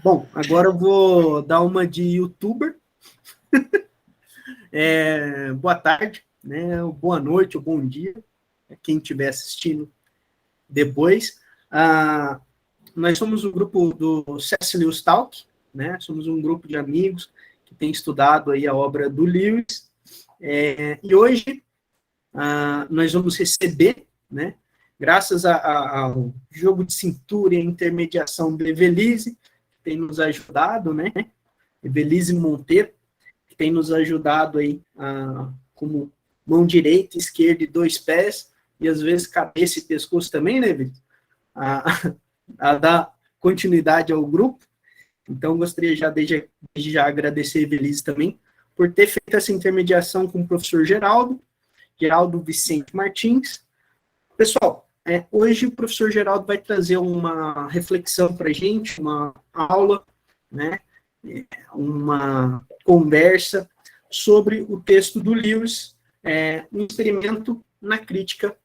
Bom, agora eu vou dar uma de youtuber. Boa tarde, né? Boa noite ou bom dia, quem estiver assistindo depois. Nós somos um grupo do CS Lewis Talk, né? Somos um grupo de amigos que tem estudado aí a obra do Lewis. E hoje nós vamos receber, né? Graças ao jogo de cintura e a intermediação do Evelise, que tem nos ajudado, né? Evelise Monteiro, que tem nos ajudado aí como mão direita, esquerda e dois pés, e às vezes cabeça e pescoço também, né, Evelise? A dar continuidade ao grupo. Então, gostaria já desde já agradecer a Evelise também por ter feito essa intermediação com o professor Geraldo Vicente Martins. Pessoal, hoje o professor Geraldo vai trazer uma reflexão para a gente, uma aula, né, uma conversa sobre o texto do Lewis, um experimento na crítica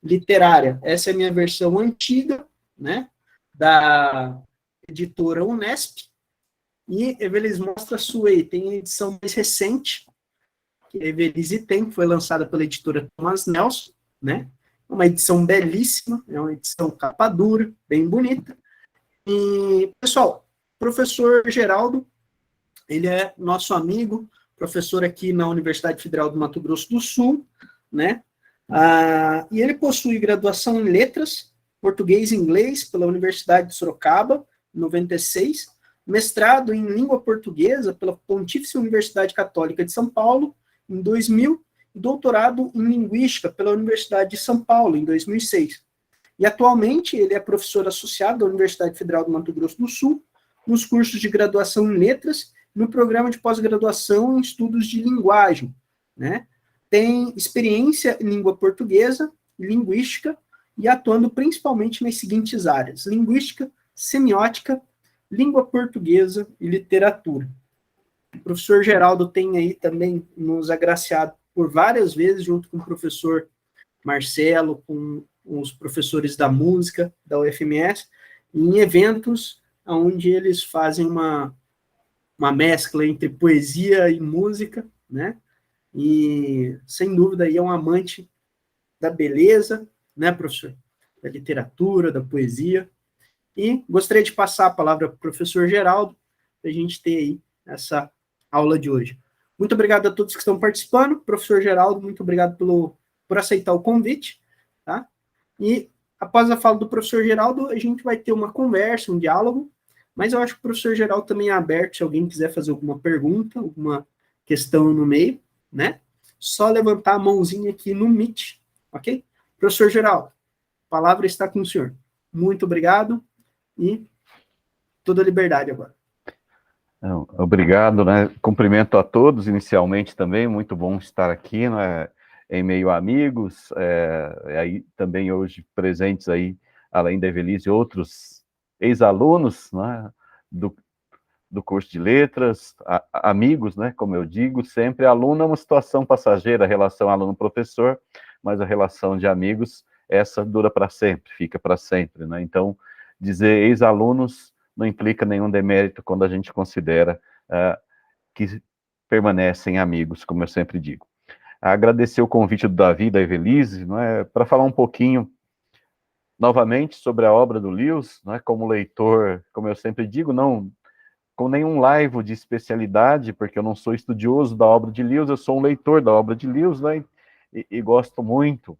literária. Essa é a minha versão antiga, né, da editora Unesp, e Evelise mostra a sua aí, tem a edição mais recente, que a Evelise tem, que foi lançada pela editora Thomas Nelson, né, uma edição belíssima, é uma edição capa dura, bem bonita. E, pessoal, professor Geraldo, ele é nosso amigo, professor aqui na Universidade Federal do Mato Grosso do Sul, né? E ele possui graduação em Letras, Português e Inglês pela Universidade de Sorocaba, em 96, mestrado em Língua Portuguesa pela Pontifícia Universidade Católica de São Paulo, em 2000, e doutorado em Linguística pela Universidade de São Paulo, em 2006. E atualmente ele é professor associado da Universidade Federal do Mato Grosso do Sul, nos cursos de graduação em Letras, no programa de pós-graduação em Estudos de Linguagem, né? Tem experiência em língua portuguesa, linguística, e atuando principalmente nas seguintes áreas: linguística, semiótica, língua portuguesa e literatura. O professor Geraldo tem aí também nos agraciado por várias vezes, junto com o professor Marcelo, com os professores da música da UFMS, em eventos onde eles fazem uma mescla entre poesia e música, né? E, sem dúvida, aí é um amante da beleza, né, professor? Da literatura, da poesia. E gostaria de passar a palavra para o professor Geraldo, para a gente ter aí essa aula de hoje. Muito obrigado a todos que estão participando. Professor Geraldo, muito obrigado por aceitar o convite, tá? E após a fala do professor Geraldo, a gente vai ter uma conversa, um diálogo, mas eu acho que o professor Geraldo também é aberto, se alguém quiser fazer alguma pergunta, alguma questão no meio, né? Só levantar a mãozinha aqui no Meet, ok? Professor Geraldo, a palavra está com o senhor. Muito obrigado e toda a liberdade agora. Obrigado, né? Cumprimento a todos inicialmente também, muito bom estar aqui, né? Em meio a amigos, aí também hoje presentes aí, além da Evelise, outros ex-alunos, né? Do curso de letras, amigos, né? Como eu digo, sempre aluno é uma situação passageira, a relação aluno-professor, mas a relação de amigos, essa dura para sempre, fica para sempre, né? Então, dizer ex-alunos não implica nenhum demérito quando a gente considera que permanecem amigos, como eu sempre digo. Agradecer o convite do Davi e da Evelise, para falar um pouquinho novamente sobre a obra do Lewis, como leitor, como eu sempre digo, não com nenhum laivo de especialidade, porque eu não sou estudioso da obra de Lewis, eu sou um leitor da obra de Lewis, né, e gosto muito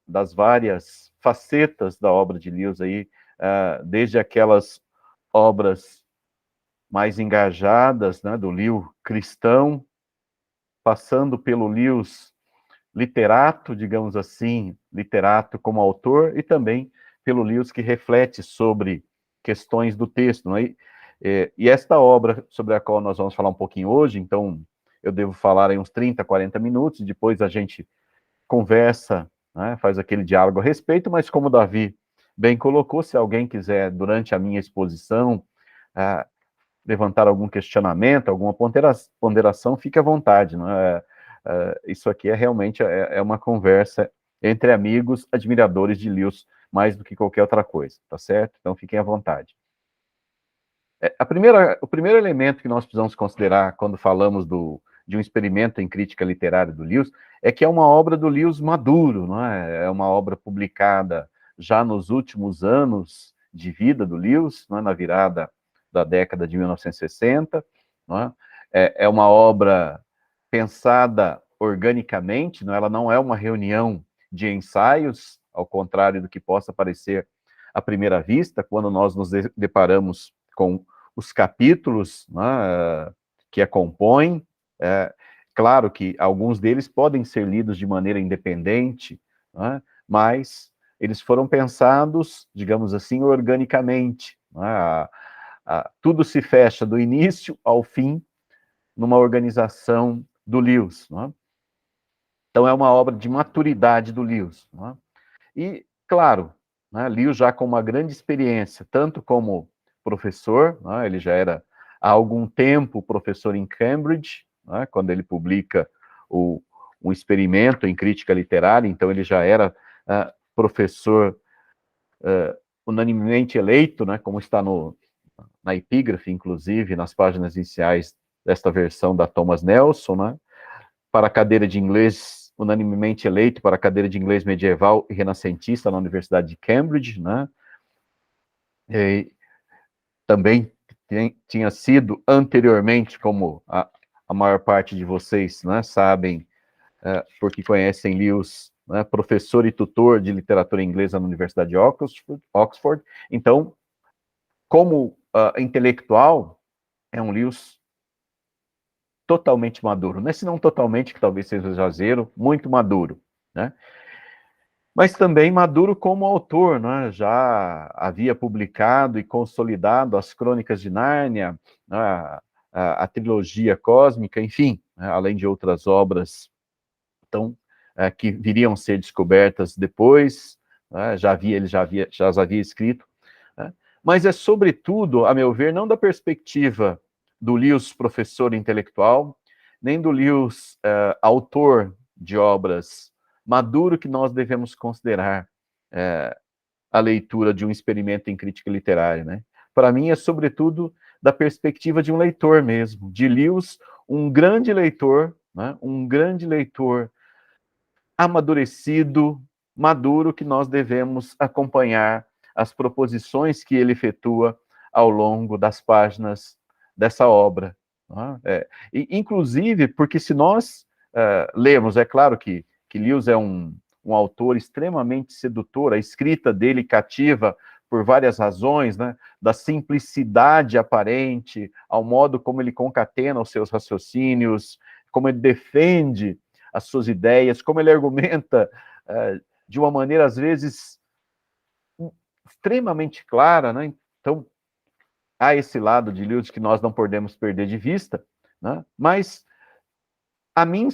das várias facetas da obra de Lewis aí, desde aquelas obras mais engajadas, né, do Lewis cristão, passando pelo Lewis literato, digamos assim, literato como autor, e também pelo Lewis que reflete sobre questões do texto, né? E esta obra sobre a qual nós vamos falar um pouquinho hoje, então eu devo falar em uns 30, 40 minutos, depois a gente conversa, né, faz aquele diálogo a respeito, mas como o Davi bem colocou, se alguém quiser, durante a minha exposição, levantar algum questionamento, alguma ponderação, fique à vontade, né? Isso aqui realmente uma conversa entre amigos, admiradores de Lewis, mais do que qualquer outra coisa, tá certo? Então fiquem à vontade. O primeiro elemento que nós precisamos considerar quando falamos de um experimento em crítica literária do Lewis é que é uma obra do Lewis maduro, não é? É uma obra publicada já nos últimos anos de vida do Lewis, não é? Na virada da década de 1960, não é? É uma obra pensada organicamente, não é? Ela não é uma reunião de ensaios, ao contrário do que possa parecer à primeira vista, quando nós nos deparamos com os capítulos, né, que a compõem. Claro que alguns deles podem ser lidos de maneira independente, né, mas eles foram pensados, digamos assim, organicamente. Né, tudo se fecha do início ao fim numa organização do Lewis. Né? Então, é uma obra de maturidade do Lewis. Né? E, claro, né, Lewis já com uma grande experiência, tanto como professor, né, ele já era há algum tempo professor em Cambridge, né, quando ele publica um experimento em crítica literária, então ele já era professor unanimemente eleito, né, como está na epígrafe, inclusive, nas páginas iniciais desta versão da Thomas Nelson, né, para a cadeira de inglês, unanimemente eleito para a cadeira de inglês medieval e renascentista na Universidade de Cambridge, né? E também tinha sido anteriormente, como a maior parte de vocês, né, sabem, porque conhecem Lewis, né, professor e tutor de literatura inglesa na Universidade de Oxford. Então, como intelectual, é um Lewis totalmente maduro, né? Se não totalmente, que talvez seja exagero, muito maduro, né? Mas também maduro como autor, né? Já havia publicado e consolidado as Crônicas de Nárnia, a trilogia cósmica, enfim, né? Além de outras obras então, que viriam ser descobertas depois, né? Ele já as havia escrito, né? Mas é sobretudo, a meu ver, não da perspectiva do Lewis professor intelectual, nem do Lewis autor de obras maduro que nós devemos considerar a leitura de um experimento em crítica literária, né? Para mim é sobretudo da perspectiva de um leitor mesmo, de Lewis, um grande leitor, né? Um grande leitor amadurecido, maduro, que nós devemos acompanhar as proposições que ele efetua ao longo das páginas dessa obra. Inclusive, porque se nós lermos, é claro que Lewis é um autor extremamente sedutor, a escrita dele cativa por várias razões, né? Da simplicidade aparente, ao modo como ele concatena os seus raciocínios, como ele defende as suas ideias, como ele argumenta de uma maneira, às vezes, extremamente clara, né? Então, há esse lado de Lewis que nós não podemos perder de vista, né? Mas, a mim,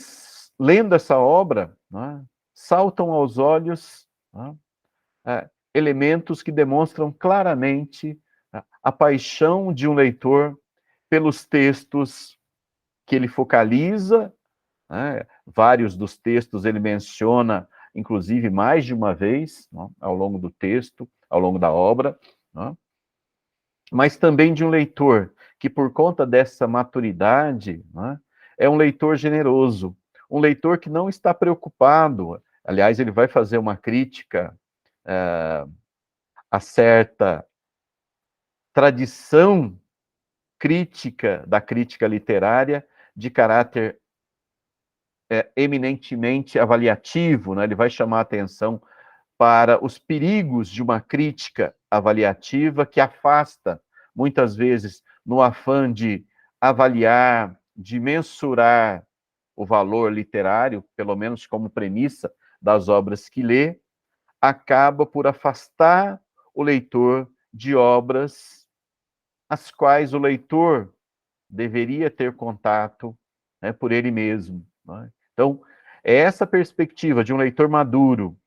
lendo essa obra, né, saltam aos olhos, né, elementos que demonstram claramente a paixão de um leitor pelos textos que ele focaliza, né? Vários dos textos ele menciona, inclusive, mais de uma vez, né, ao longo do texto, ao longo da obra, né? Mas também de um leitor que, por conta dessa maturidade, né, é um leitor generoso, um leitor que não está preocupado. Aliás, ele vai fazer uma crítica a certa tradição crítica da crítica literária de caráter eminentemente avaliativo, né? Ele vai chamar a atenção para os perigos de uma crítica avaliativa que afasta, muitas vezes, no afã de avaliar, de mensurar o valor literário, pelo menos como premissa das obras que lê, acaba por afastar o leitor de obras as quais o leitor deveria ter contato, né, por ele mesmo. Né? Então, é essa perspectiva de um leitor maduro,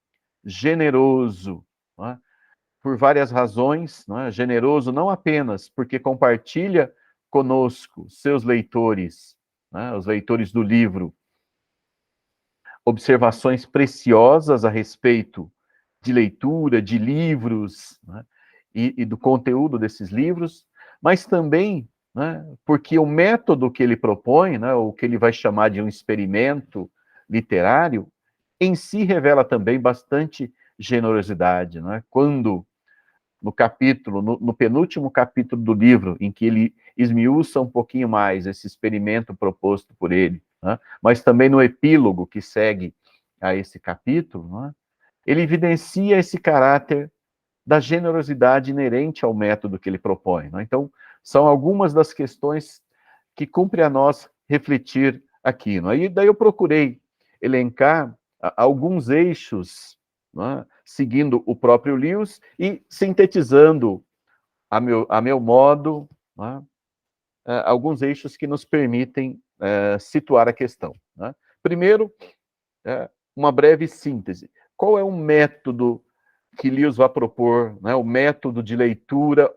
generoso, né, por várias razões, né, generoso não apenas porque compartilha conosco, seus leitores, né, os leitores do livro, observações preciosas a respeito de leitura, de livros, né, e do conteúdo desses livros, mas também, né, porque o método que ele propõe, né, o que ele vai chamar de um experimento literário, em si revela também bastante generosidade, né? Quando no capítulo, no penúltimo capítulo do livro, em que ele esmiuça um pouquinho mais esse experimento proposto por ele, né? Mas também no epílogo que segue a esse capítulo, né? Ele evidencia esse caráter da generosidade inerente ao método que ele propõe, né? Então, são algumas das questões que cumpre a nós refletir aqui, né? E daí eu procurei elencar alguns eixos, né, seguindo o próprio Lewis e sintetizando a meu modo, né, alguns eixos que nos permitem situar a questão, né? Primeiro, uma breve síntese. Qual é o método que Lewis vai propor, né, o método de leitura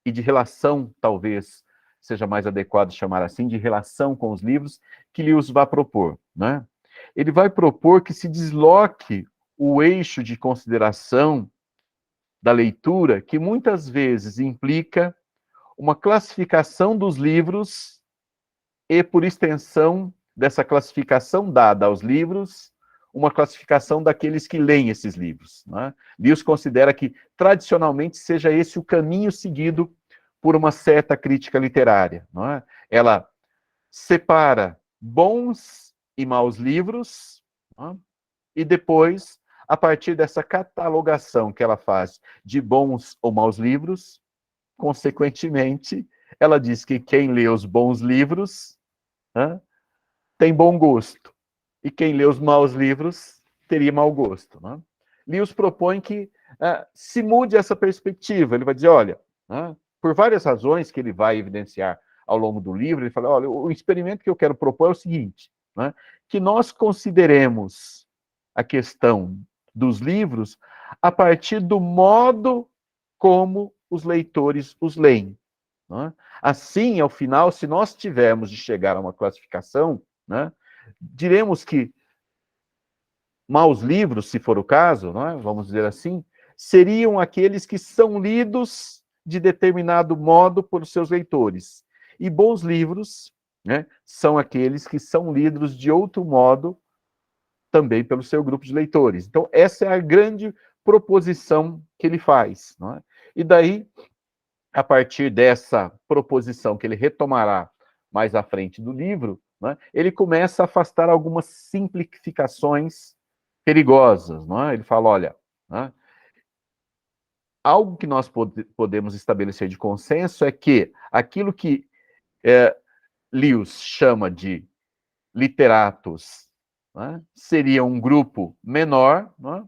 e de relação, talvez seja mais adequado chamar assim, de relação com os livros, que Lewis vai propor, né? Ele vai propor que se desloque o eixo de consideração da leitura, que muitas vezes implica uma classificação dos livros e, por extensão dessa classificação dada aos livros, uma classificação daqueles que leem esses livros, né? Lewis considera que, tradicionalmente, seja esse o caminho seguido por uma certa crítica literária, não é? Ela separa bons e maus livros, não é? E depois, a partir dessa catalogação que ela faz de bons ou maus livros, consequentemente, ela diz que quem lê os bons livros, né, tem bom gosto, e quem lê os maus livros teria mau gosto, né? Lewis propõe que se mude essa perspectiva. Ele vai dizer, olha, né, por várias razões que ele vai evidenciar ao longo do livro, ele fala, olha, o experimento que eu quero propor é o seguinte, né, que nós consideremos a questão dos livros a partir do modo como os leitores os leem, né? Assim, ao final, se nós tivermos de chegar a uma classificação, né, diremos que maus livros, se for o caso, né, vamos dizer assim, seriam aqueles que são lidos de determinado modo por seus leitores. E bons livros, né, são aqueles que são lidos de outro modo também pelo seu grupo de leitores. Então, essa é a grande proposição que ele faz, não é? E daí, a partir dessa proposição que ele retomará mais à frente do livro, né, ele começa a afastar algumas simplificações perigosas, não é? Ele fala, olha, né, algo que nós podemos estabelecer de consenso é que aquilo que Lewis chama de literatos, né, seria um grupo menor, né,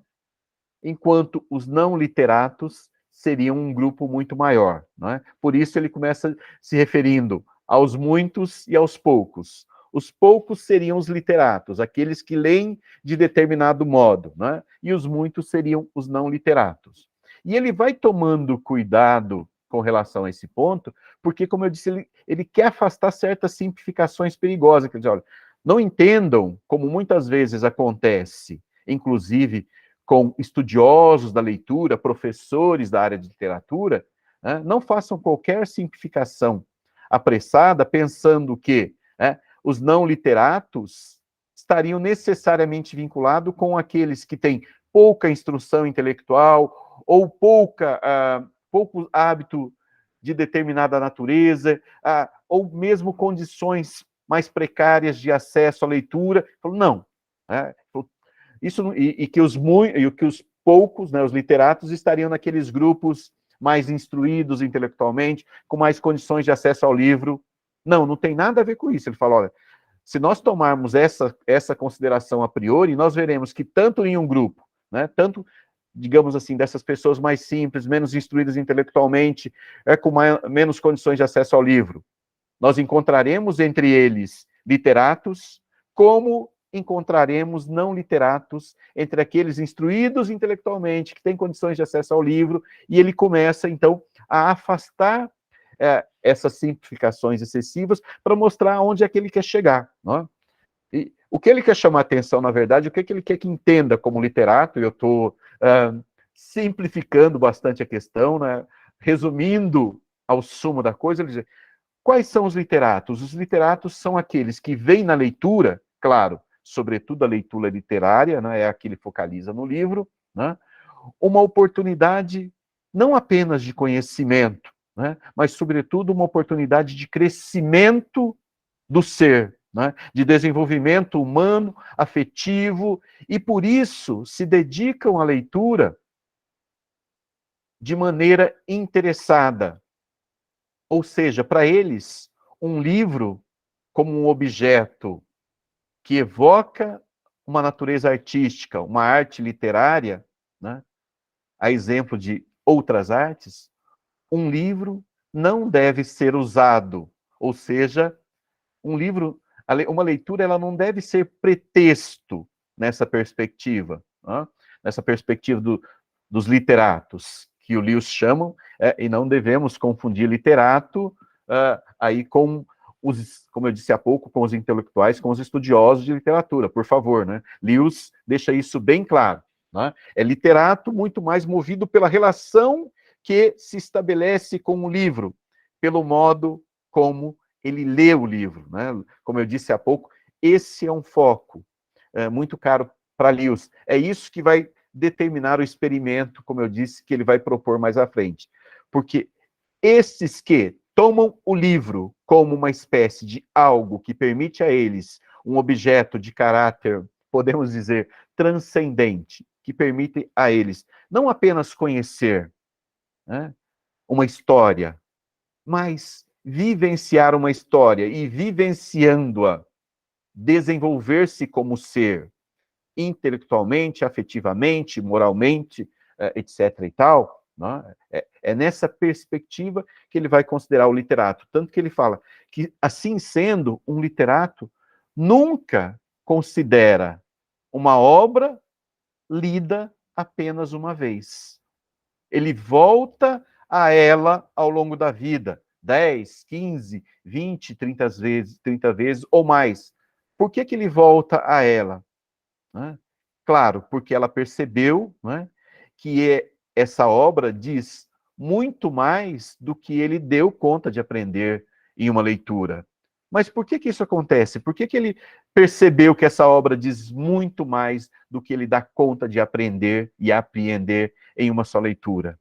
enquanto os não literatos seriam um grupo muito maior, né? Por isso ele começa se referindo aos muitos e aos poucos. Os poucos seriam os literatos, aqueles que leem de determinado modo, né? E os muitos seriam os não literatos. E ele vai tomando cuidado com relação a esse ponto, porque, como eu disse, ele quer afastar certas simplificações perigosas. Quer dizer, olha, não entendam, como muitas vezes acontece, inclusive com estudiosos da leitura, professores da área de literatura, né, não façam qualquer simplificação apressada, pensando que os não literatos estariam necessariamente vinculados com aqueles que têm pouca instrução intelectual ou pouco hábito de determinada natureza, ou mesmo condições mais precárias de acesso à leitura. Não. Isso, e que os poucos, né, os literatos, estariam naqueles grupos mais instruídos intelectualmente, com mais condições de acesso ao livro. Não tem nada a ver com isso. Ele fala, olha, se nós tomarmos essa consideração a priori, nós veremos que tanto em um grupo, né, tanto, digamos assim, dessas pessoas mais simples, menos instruídas intelectualmente, com menos condições de acesso ao livro, nós encontraremos entre eles literatos, como encontraremos não literatos entre aqueles instruídos intelectualmente, que têm condições de acesso ao livro, e ele começa, então, a afastar essas simplificações excessivas para mostrar onde é que ele quer chegar, não é? E o que ele quer chamar a atenção, na verdade, o que ele quer que entenda como literato, e eu estou simplificando bastante a questão, né, resumindo ao sumo da coisa, ele diz, quais são os literatos? Os literatos são aqueles que veem na leitura, claro, sobretudo a leitura literária, né, é a que ele focaliza no livro, né, uma oportunidade não apenas de conhecimento, né, mas, sobretudo, uma oportunidade de crescimento do ser, né, de desenvolvimento humano, afetivo, e por isso se dedicam à leitura de maneira interessada. Ou seja, para eles, um livro como um objeto que evoca uma natureza artística, uma arte literária, né, a exemplo de outras artes, um livro não deve ser usado, ou seja, um livro, uma leitura, ela não deve ser pretexto nessa perspectiva, né? Nessa perspectiva dos literatos, que o Lewis chamam, e não devemos confundir literato aí com os, como eu disse há pouco, com os intelectuais, com os estudiosos de literatura, por favor, né? Lewis deixa isso bem claro, né? É literato muito mais movido pela relação que se estabelece com o livro, pelo modo como ele lê o livro, né? Como eu disse há pouco, esse é um foco muito caro para Lewis. É isso que vai determinar o experimento, como eu disse, que ele vai propor mais à frente. Porque esses que tomam o livro como uma espécie de algo que permite a eles um objeto de caráter, podemos dizer, transcendente, que permite a eles não apenas conhecer, né, uma história, mas vivenciar uma história e, vivenciando-a, desenvolver-se como ser, intelectualmente, afetivamente, moralmente, etc. e tal, né? É nessa perspectiva que ele vai considerar o literato. Tanto que ele fala que, assim sendo, um literato nunca considera uma obra lida apenas uma vez. Ele volta a ela ao longo da vida, 10, 15, 20, 30 vezes ou mais. Por que que ele volta a ela? Né? Claro, porque ela percebeu, né, que essa obra diz muito mais do que ele deu conta de aprender em uma leitura. Mas por que que isso acontece? Por que que ele percebeu que essa obra diz muito mais do que ele dá conta de aprender e apreender em uma só leitura?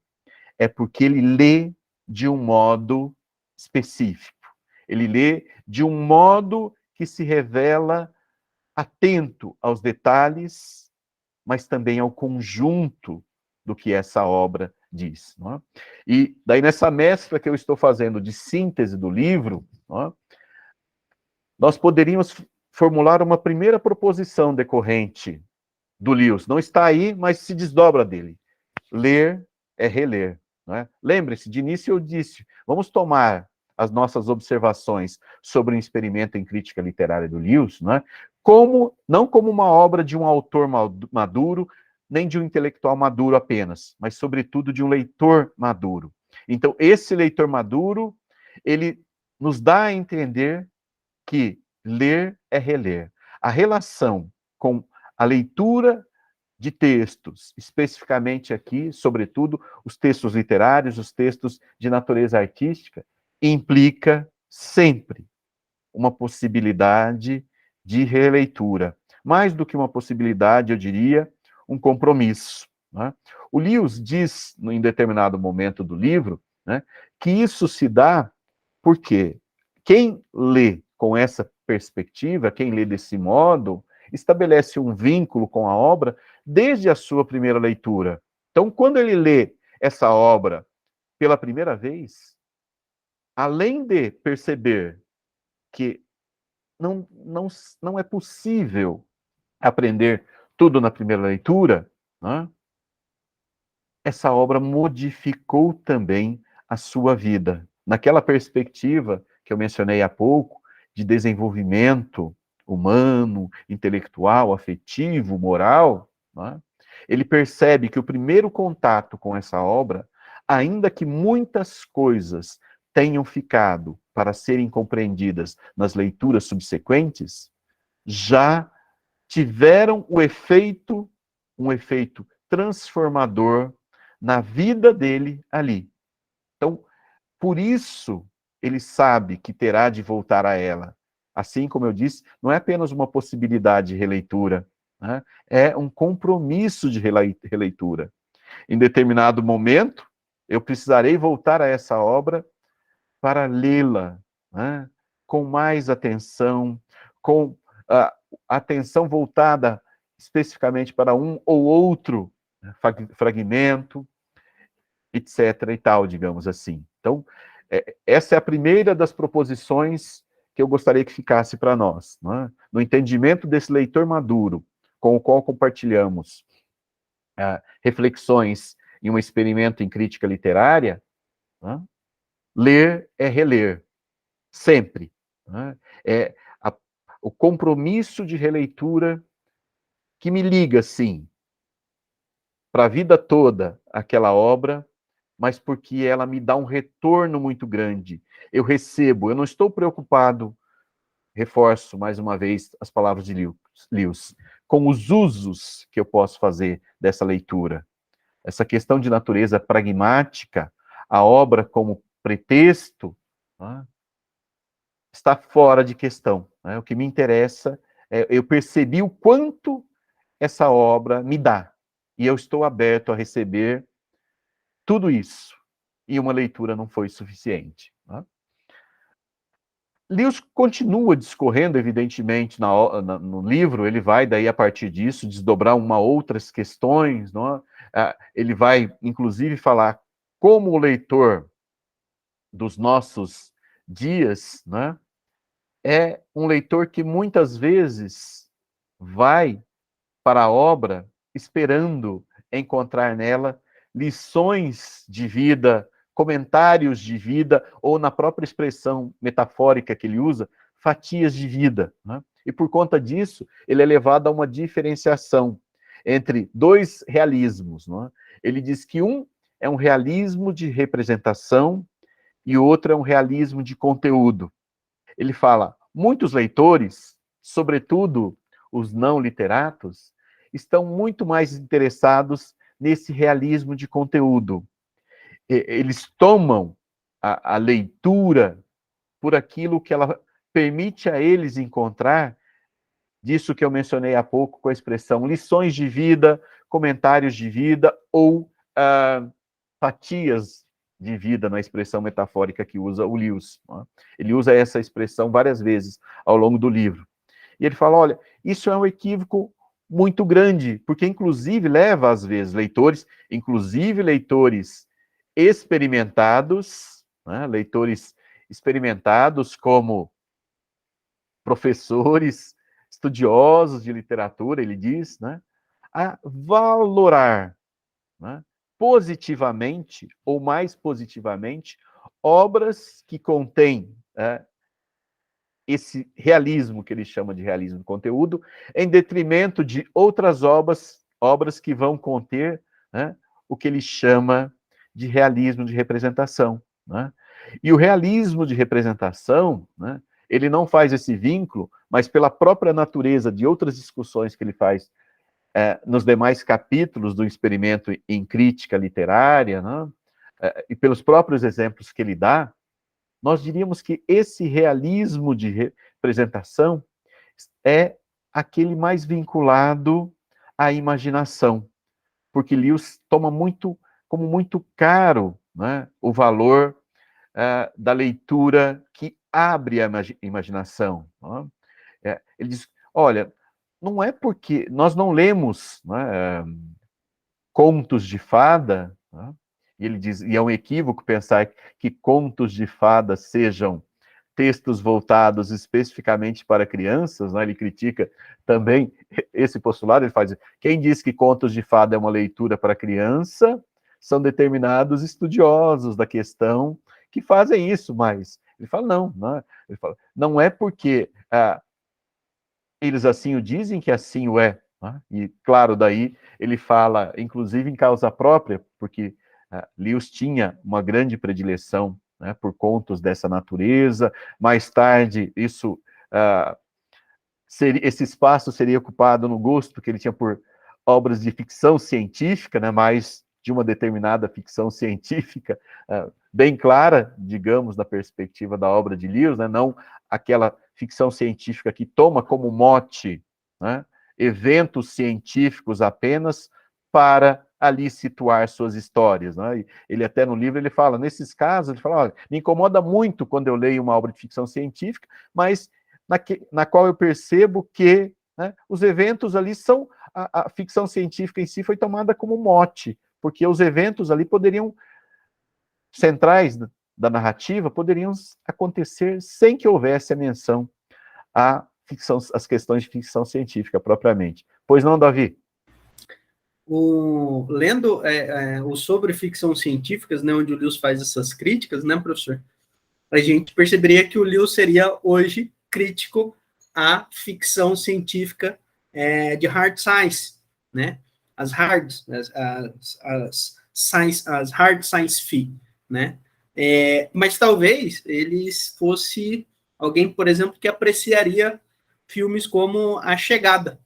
É porque ele lê de um modo específico. Ele lê de um modo que se revela atento aos detalhes, mas também ao conjunto do que essa obra diz. Não é? E daí, nessa mescla que eu estou fazendo de síntese do livro, não é, nós poderíamos formular uma primeira proposição decorrente do Lewis. Não está aí, mas se desdobra dele. Ler é reler. Né? Lembre-se, de início eu disse, vamos tomar as nossas observações sobre o experimento em crítica literária do Lewis, né? Não como uma obra de um autor maduro, nem de um intelectual maduro apenas, mas, sobretudo, de um leitor maduro. Então, esse leitor maduro, ele nos dá a entender que ler é reler. A relação com a leitura de textos, especificamente aqui, sobretudo, os textos literários, os textos de natureza artística, implica sempre uma possibilidade de releitura. Mais do que uma possibilidade, eu diria, um compromisso. Né? O Lewis diz, em determinado momento do livro, né, que isso se dá porque quem lê com essa perspectiva, quem lê desse modo, estabelece um vínculo com a obra desde a sua primeira leitura. Então, quando ele lê essa obra pela primeira vez, além de perceber que não é possível aprender tudo na primeira leitura, né, essa obra modificou também a sua vida. Naquela perspectiva que eu mencionei há pouco, de desenvolvimento humano, intelectual, afetivo, moral, né, ele percebe que o primeiro contato com essa obra, ainda que muitas coisas tenham ficado para serem compreendidas nas leituras subsequentes, já tiveram um efeito transformador na vida dele ali. Então, por isso ele sabe que terá de voltar a ela. Assim como eu disse, não é apenas uma possibilidade de releitura, né? É um compromisso de releitura. Em determinado momento, eu precisarei voltar a essa obra para lê-la, né? Com mais atenção, com atenção voltada especificamente para um ou outro fragmento, etc. e tal, digamos assim. Então, essa é a primeira das proposições que eu gostaria que ficasse para nós, né? No entendimento desse leitor maduro, com o qual compartilhamos reflexões em um experimento em crítica literária, né? Ler é reler, sempre, né? É o compromisso de releitura que me liga, sim, para a vida toda aquela obra, mas porque ela me dá um retorno muito grande. Eu recebo, eu não estou preocupado, reforço mais uma vez as palavras de Lewis, com os usos que eu posso fazer dessa leitura. Essa questão de natureza pragmática, a obra como pretexto, né, está fora de questão, né? O que me interessa é eu percebi o quanto essa obra me dá, e eu estou aberto a receber tudo isso. E uma leitura não foi suficiente, né? Lewis continua discorrendo, evidentemente, no livro, ele vai daí, a partir disso, desdobrar outras questões, não é? Ele vai, inclusive, falar como o leitor dos nossos dias, né, é um leitor que muitas vezes vai para a obra esperando encontrar nela lições de vida, comentários de vida, ou na própria expressão metafórica que ele usa, fatias de vida, né? E por conta disso, ele é levado a uma diferenciação entre dois realismos, não é? Ele diz que um é um realismo de representação e o outro é um realismo de conteúdo. Ele fala, muitos leitores, sobretudo os não literatos, estão muito mais interessados nesse realismo de conteúdo. Eles tomam a leitura por aquilo que ela permite a eles encontrar, disso que eu mencionei há pouco com a expressão lições de vida, comentários de vida ou fatias de vida, na expressão metafórica que usa o Lewis, né? Ele usa essa expressão várias vezes ao longo do livro. E ele fala, olha, isso é um equívoco muito grande, porque inclusive leva, às vezes, leitores, inclusive leitores experimentados, né, leitores experimentados como professores, estudiosos de literatura, ele diz, né, a valorar, né, positivamente ou mais positivamente obras que contêm esse realismo que ele chama de realismo de conteúdo, em detrimento de outras obras que vão conter, né, o que ele chama de realismo de representação, né? E o realismo de representação, né, ele não faz esse vínculo, mas pela própria natureza de outras discussões que ele faz nos demais capítulos do experimento em crítica literária, né, e pelos próprios exemplos que ele dá, nós diríamos que esse realismo de representação é aquele mais vinculado à imaginação, porque Lewis toma como muito caro, né, o valor da leitura que abre a imaginação, né? Ele diz, olha, não é porque nós não lemos, né, contos de fada, né? E ele diz, e é um equívoco pensar que contos de fada sejam textos voltados especificamente para crianças, né? Ele critica também esse postulado, ele faz, quem diz que contos de fada é uma leitura para criança, são determinados estudiosos da questão que fazem isso, mas ele fala, não, ele fala, não é porque eles assim o dizem que assim o é, né? E claro, daí ele fala, inclusive em causa própria, porque Lewis tinha uma grande predileção, né, por contos dessa natureza. Mais tarde, esse espaço seria ocupado no gosto que ele tinha por obras de ficção científica, né, mais de uma determinada ficção científica, bem clara, digamos, da perspectiva da obra de Lewis, né? Não aquela ficção científica que toma como mote, né, eventos científicos apenas para ali situar suas histórias, né? Ele até no livro ele fala, nesses casos, ele fala, olha, me incomoda muito quando eu leio uma obra de ficção científica, mas na qual eu percebo que, né, os eventos ali são, a ficção científica em si foi tomada como mote, porque os eventos ali poderiam, centrais da narrativa, poderiam acontecer sem que houvesse a menção às questões de ficção científica propriamente. Pois não, Davi? Lendo o sobre ficção científicas, né, onde o Lewis faz essas críticas, né, professor, a gente perceberia que o Lewis seria hoje crítico à ficção científica de hard science, né, as hard science fiction, né, mas talvez ele fosse alguém, por exemplo, que apreciaria filmes como A Chegada,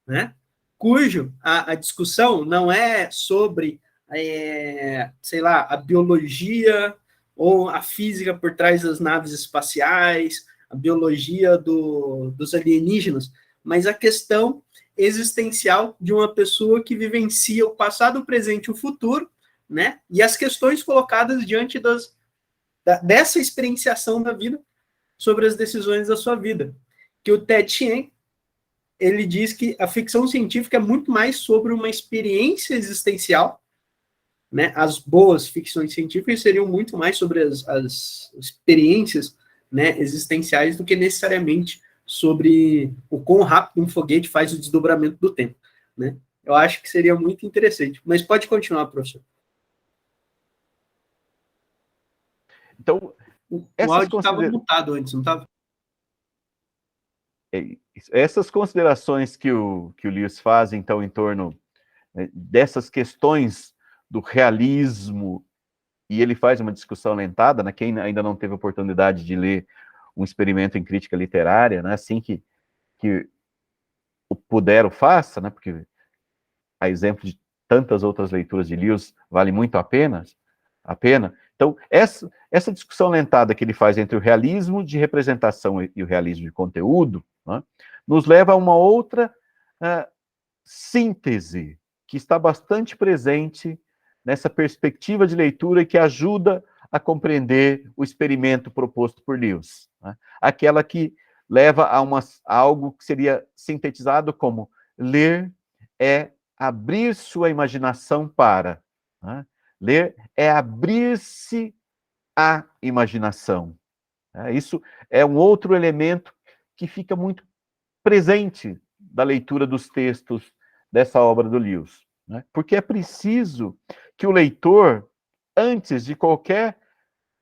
né, cujo a discussão não é sobre, sei lá, a biologia ou a física por trás das naves espaciais, a biologia dos alienígenas, mas a questão existencial de uma pessoa que vivencia o passado, o presente e o futuro, né? E as questões colocadas diante dessa experienciação da vida sobre as decisões da sua vida. Que o Ted Chiang, ele diz que a ficção científica é muito mais sobre uma experiência existencial, né? As boas ficções científicas seriam muito mais sobre as experiências, né, existenciais do que necessariamente sobre o quão rápido um foguete faz o desdobramento do tempo, né? Eu acho que seria muito interessante. Mas pode continuar, professor. Então, o áudio estava mutado antes, não estava? Essas considerações que o Lewis faz, então, em torno, né, dessas questões do realismo, e ele faz uma discussão lentada, né, quem ainda não teve oportunidade de ler um experimento em crítica literária, né, assim que o puder o faça, né, porque a exemplo de tantas outras leituras de Lewis, vale muito a pena. Então, essa discussão lentada que ele faz entre o realismo de representação e o realismo de conteúdo, né, nos leva a uma outra síntese que está bastante presente nessa perspectiva de leitura e que ajuda a compreender o experimento proposto por Lewis, né? Aquela que leva a algo que seria sintetizado como ler é abrir sua imaginação para, né? Ler é abrir-se à imaginação. Isso é um outro elemento que fica muito presente da leitura dos textos dessa obra do Lewis, né? Porque é preciso que o leitor, antes de qualquer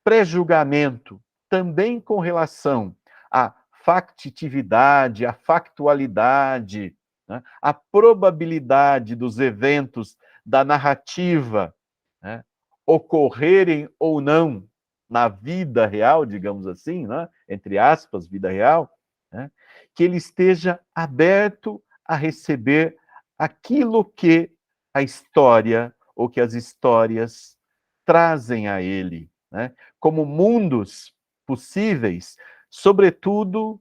pré-julgamento, também com relação à factitividade, à factualidade, né, à probabilidade dos eventos da narrativa, né, ocorrerem ou não na vida real, digamos assim, né, entre aspas, vida real, né, que ele esteja aberto a receber aquilo que a história ou que as histórias trazem a ele, né, como mundos possíveis, sobretudo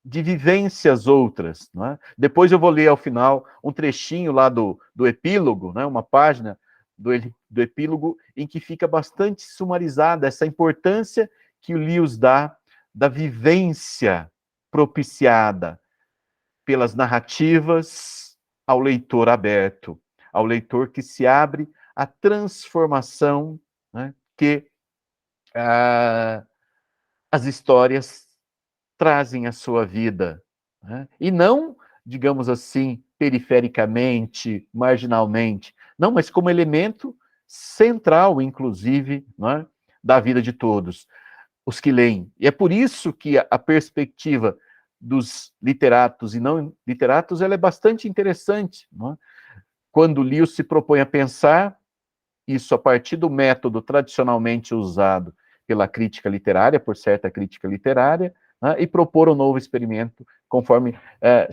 de vivências outras. Não é? Depois eu vou ler ao final um trechinho lá do epílogo, né, uma página do epílogo em que fica bastante sumarizada essa importância que o Lewis dá da vivência propiciada pelas narrativas ao leitor aberto, ao leitor que se abre à transformação, né, que as histórias trazem à sua vida, né? E não, digamos assim, perifericamente, marginalmente, não, mas como elemento central, inclusive, né, da vida de todos os que leem. E é por isso que a perspectiva dos literatos e não literatos ela é bastante interessante, não é? Quando Lewis se propõe a pensar isso a partir do método tradicionalmente usado pela crítica literária, por certa crítica literária, né, e propor um novo experimento, conforme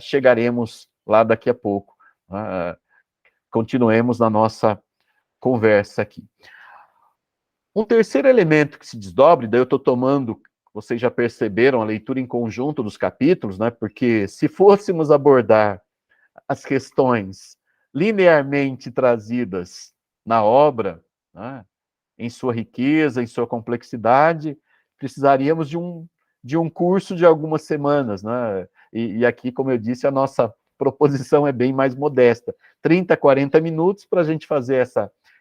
chegaremos lá daqui a pouco. Continuemos na nossa conversa aqui. Um terceiro elemento que se desdobre, daí eu estou tomando, vocês já perceberam, a leitura em conjunto dos capítulos, né? Porque se fôssemos abordar as questões linearmente trazidas na obra, né, em sua riqueza, em sua complexidade, precisaríamos de um curso de algumas semanas, né? E aqui, como eu disse, a nossa proposição é bem mais modesta. 30, 40 minutos para a gente fazer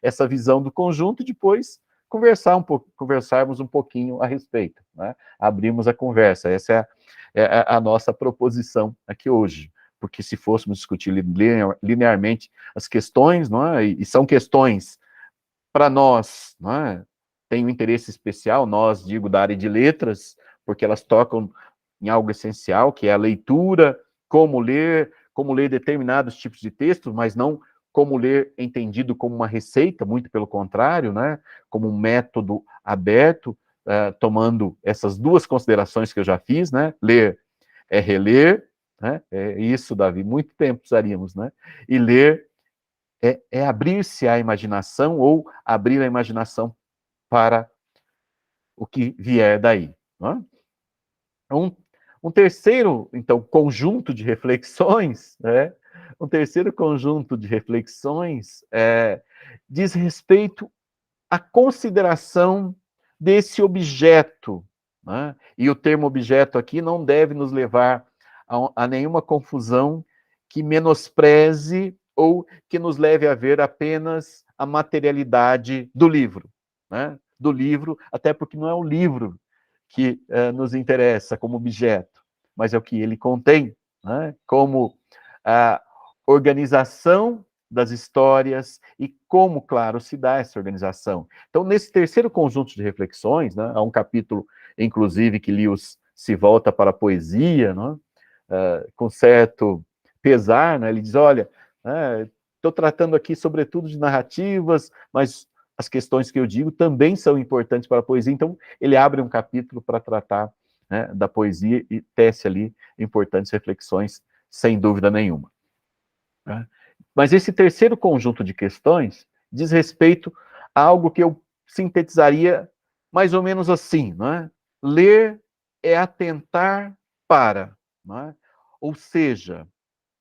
essa visão do conjunto e depois conversarmos um pouquinho a respeito, né? Abrimos a conversa. Essa é a nossa proposição aqui hoje. Porque se fôssemos discutir linearmente as questões, não é? E são questões para nós, não é? Tem um interesse especial, nós, digo, da área de letras, porque elas tocam em algo essencial, que é a leitura, como ler determinados tipos de textos, mas não como ler entendido como uma receita, muito pelo contrário, né? Como um método aberto, tomando essas duas considerações que eu já fiz, né? Ler é reler, né? É isso, Davi, muito tempo precisaríamos, né? E ler é abrir-se à imaginação ou abrir a imaginação para o que vier daí. Não é? Um terceiro, então, conjunto de reflexões, né? Um terceiro conjunto de reflexões diz respeito à consideração desse objeto, né? E o termo objeto aqui não deve nos levar a nenhuma confusão que menospreze ou que nos leve a ver apenas a materialidade do livro, né? Do livro, até porque não é o livro que nos interessa como objeto, mas é o que ele contém, né? Como a organização das histórias e como, claro, se dá essa organização. Então, nesse terceiro conjunto de reflexões, né, há um capítulo, inclusive, que Lewis se volta para a poesia, né, com certo pesar, né, ele diz, olha, estou tratando aqui, sobretudo, de narrativas, mas as questões que eu digo também são importantes para a poesia, então ele abre um capítulo para tratar, né, da poesia e tece ali importantes reflexões, sem dúvida nenhuma. Né? Mas esse terceiro conjunto de questões diz respeito a algo que eu sintetizaria mais ou menos assim, não é? Ler é atentar para, não é? Ou seja,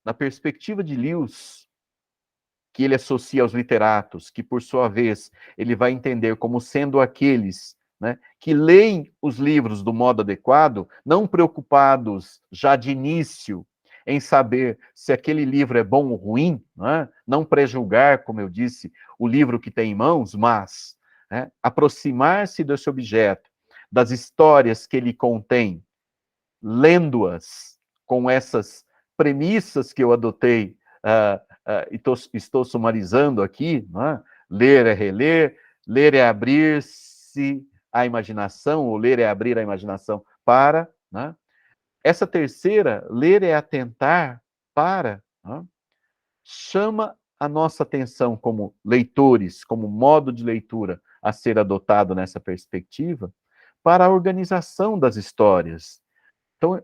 na perspectiva de Lewis, que ele associa aos literatos, que por sua vez ele vai entender como sendo aqueles, né, que leem os livros do modo adequado, não preocupados já de início em saber se aquele livro é bom ou ruim, né, não prejulgar, como eu disse, o livro que tem em mãos, mas, né, aproximar-se desse objeto, das histórias que ele contém, lendo-as com essas premissas que eu adotei, estou sumarizando aqui, né? Ler é reler, ler é abrir-se à imaginação, ou ler é abrir a imaginação para, né? Essa terceira, ler é atentar para, né? Chama a nossa atenção como leitores, como modo de leitura a ser adotado nessa perspectiva, para a organização das histórias. Então,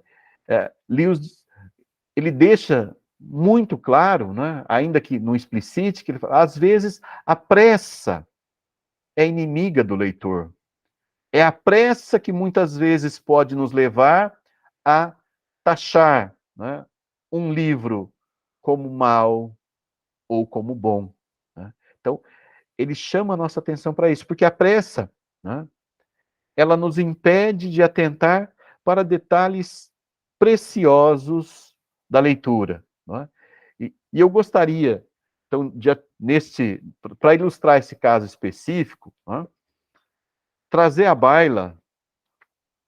Lewis, ele deixa muito claro, né, ainda que não explicite, que ele fala, às vezes a pressa é inimiga do leitor. É a pressa que muitas vezes pode nos levar a taxar, né, um livro como mau ou como bom. Né? Então, ele chama a nossa atenção para isso, porque a pressa, né, ela nos impede de atentar para detalhes preciosos da leitura. Não é? E eu gostaria, então, para ilustrar esse caso específico, não é? Trazer à baila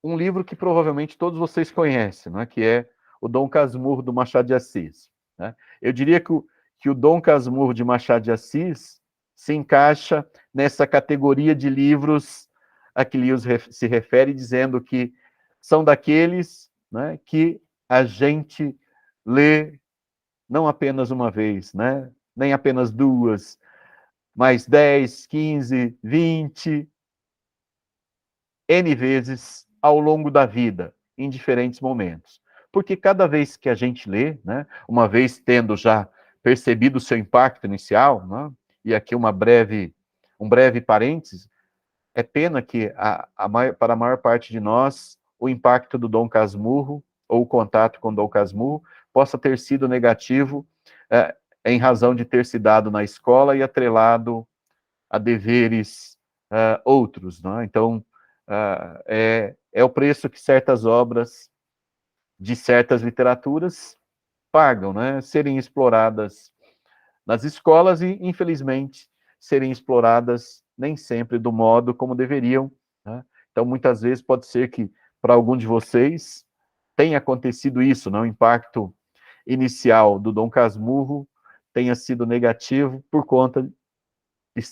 um livro que provavelmente todos vocês conhecem, não é? Que é o Dom Casmurro, do Machado de Assis. Né? Eu diria que o Dom Casmurro de Machado de Assis se encaixa nessa categoria de livros a que Lewis se refere, dizendo que são daqueles, né, que a gente lê não apenas uma vez, né, nem apenas duas, mas 10, 15, 20, N vezes ao longo da vida, em diferentes momentos. Porque cada vez que a gente lê, né, uma vez tendo já percebido o seu impacto inicial, né, e aqui uma breve um breve parêntese, é pena que, para a maior parte de nós, o impacto do Dom Casmurro, ou o contato com o Dom Casmurro, possa ter sido negativo em razão de ter se dado na escola e atrelado a deveres outros. Não é? Então, é o preço que certas obras de certas literaturas pagam, né? Serem exploradas nas escolas e, infelizmente, serem exploradas nem sempre do modo como deveriam. Né? Então, muitas vezes, pode ser que, para algum de vocês, tenha acontecido isso, né? O impacto inicial do Dom Casmurro tenha sido negativo por conta de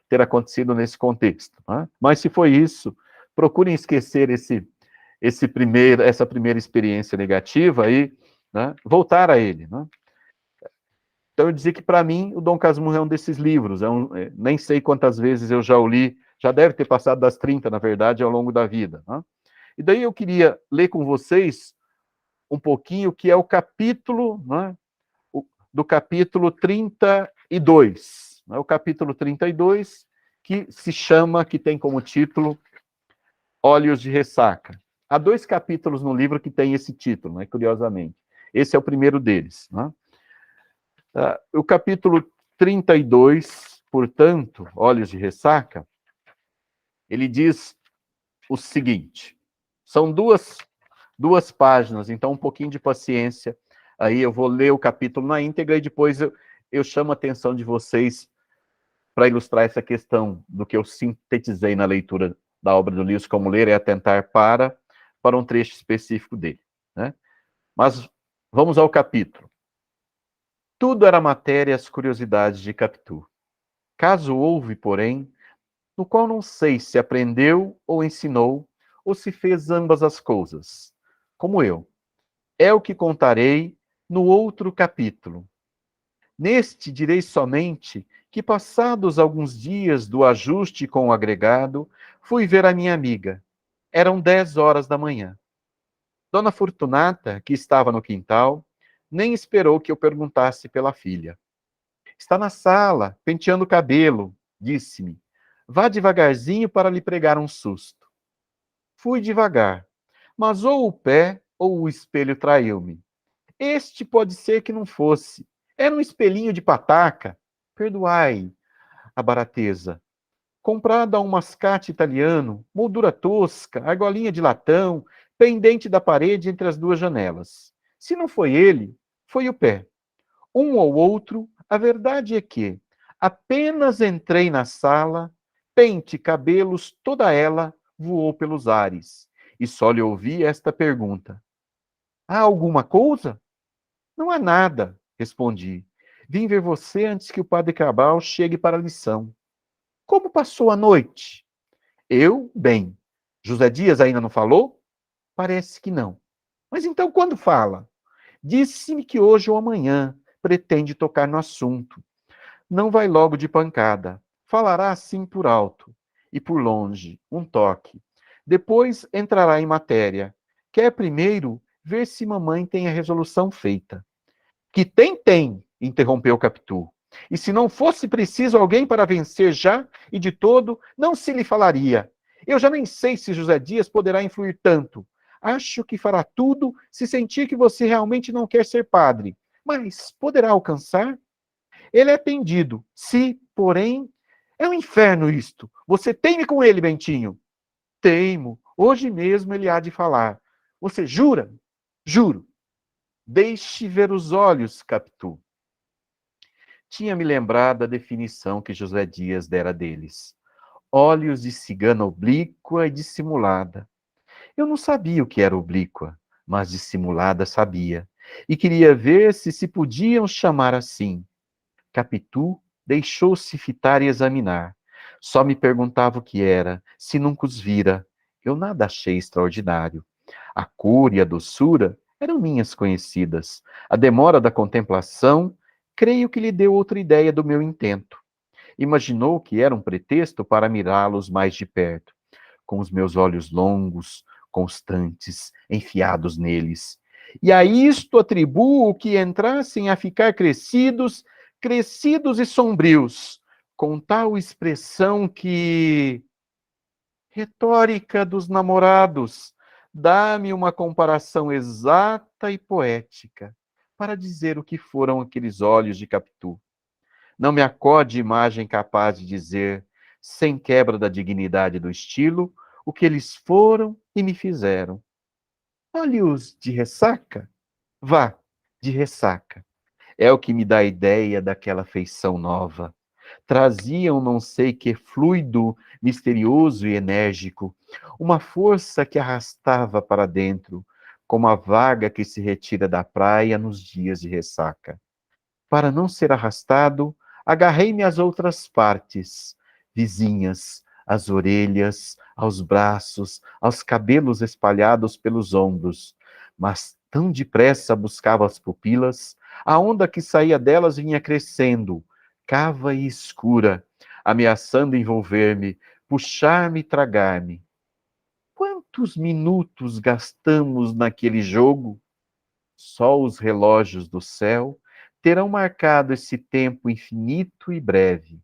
ter acontecido nesse contexto. Né? Mas, se foi isso, procurem esquecer essa primeira experiência negativa e, né, voltar a ele. Né? Então, eu dizia que, para mim, o Dom Casmurro é um desses livros. Nem sei quantas vezes eu já o li, já deve ter passado das 30, na verdade, ao longo da vida. Né? E daí eu queria ler com vocês um pouquinho, que é o capítulo, né, do capítulo 32. Né? O capítulo 32, que se chama, que tem como título, Óleos de Ressaca. Há 2 capítulos no livro que tem esse título, né, curiosamente. Esse é o primeiro deles. Né? O capítulo 32, portanto, Óleos de Ressaca, ele diz o seguinte, são duas páginas, então um pouquinho de paciência, aí eu vou ler o capítulo na íntegra e depois eu chamo a atenção de vocês para ilustrar essa questão do que eu sintetizei na leitura da obra do Lewis Como Ler é Atentar para um trecho específico dele. Né? Mas vamos ao capítulo. Tudo era matéria às curiosidades de Capitu. Caso houve, porém, no qual não sei se aprendeu ou ensinou, ou se fez ambas as coisas, como eu. É o que contarei no outro capítulo. Neste direi somente que, passados alguns dias do ajuste com o agregado, fui ver a minha amiga. Eram 10 horas da manhã. Dona Fortunata, que estava no quintal, nem esperou que eu perguntasse pela filha. Está na sala, penteando o cabelo, disse-me. Vá devagarzinho para lhe pregar um susto. Fui devagar, mas ou o pé ou o espelho traiu-me. Este pode ser que não fosse. Era um espelhinho de pataca. Perdoai a barateza. Comprado a um mascate italiano, moldura tosca, argolinha de latão, pendente da parede entre as 2 janelas. Se não foi ele, foi o pé. Um ou outro, a verdade é que, apenas entrei na sala, pente, cabelos, toda ela voou pelos ares, e só lhe ouvi esta pergunta. Há alguma coisa? Não há nada, respondi. Vim ver você antes que o padre Cabral chegue para a lição. Como passou a noite? Eu, bem. José Dias ainda não falou? Parece que não. Mas então quando fala? Disse-me que hoje ou amanhã pretende tocar no assunto. Não vai logo de pancada. Falará assim por alto e por longe, um toque. Depois entrará em matéria. Quer primeiro ver se mamãe tem a resolução feita. Que tem, interrompeu Capitu. E se não fosse preciso alguém para vencer já e de todo, não se lhe falaria. Eu já nem sei se José Dias poderá influir tanto. Acho que fará tudo se sentir que você realmente não quer ser padre. Mas poderá alcançar? Ele é atendido. Se, porém, é um inferno isto. Você teime com ele, Bentinho? Teimo. Hoje mesmo ele há de falar. Você jura? Juro. Deixe ver os olhos, Capitu. Tinha-me lembrado da definição que José Dias dera deles. Olhos de cigana oblíqua e dissimulada. Eu não sabia o que era oblíqua, mas dissimulada sabia. E queria ver se podiam chamar assim. Capitu deixou-se fitar e examinar. Só me perguntava o que era, se nunca os vira. Eu nada achei extraordinário. A cor e a doçura eram minhas conhecidas. A demora da contemplação, creio que lhe deu outra ideia do meu intento. Imaginou que era um pretexto para mirá-los mais de perto, com os meus olhos longos, constantes, enfiados neles. E a isto atribuo que entrassem a ficar crescidos e sombrios, com tal expressão que retórica dos namorados, dá-me uma comparação exata e poética para dizer o que foram aqueles olhos de Capitu. Não me acode imagem capaz de dizer, sem quebra da dignidade do estilo, o que eles foram e me fizeram. Olhe-os de ressaca? Vá, de ressaca. É o que me dá a ideia daquela feição nova. Traziam não sei que fluido misterioso e enérgico, uma força que arrastava para dentro, como a vaga que se retira da praia nos dias de ressaca. Para não ser arrastado, agarrei-me às outras partes, vizinhas, às orelhas, aos braços, aos cabelos espalhados pelos ombros, mas tão depressa buscava as pupilas, a onda que saía delas vinha crescendo, cava e escura, ameaçando envolver-me, puxar-me e tragar-me. Quantos minutos gastamos naquele jogo? Só os relógios do céu terão marcado esse tempo infinito e breve.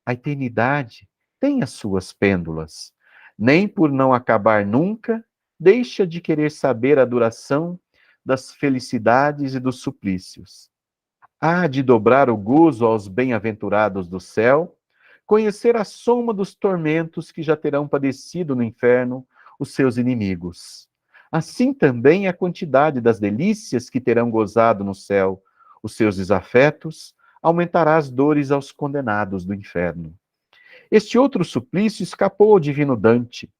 A eternidade tem as suas pêndulas. Nem por não acabar nunca, deixa de querer saber a duração das felicidades e dos suplícios. Há de dobrar o gozo aos bem-aventurados do céu, conhecer a soma dos tormentos que já terão padecido no inferno os seus inimigos. Assim também a quantidade das delícias que terão gozado no céu os seus desafetos aumentará as dores aos condenados do inferno. Este outro suplício escapou ao divino Dante,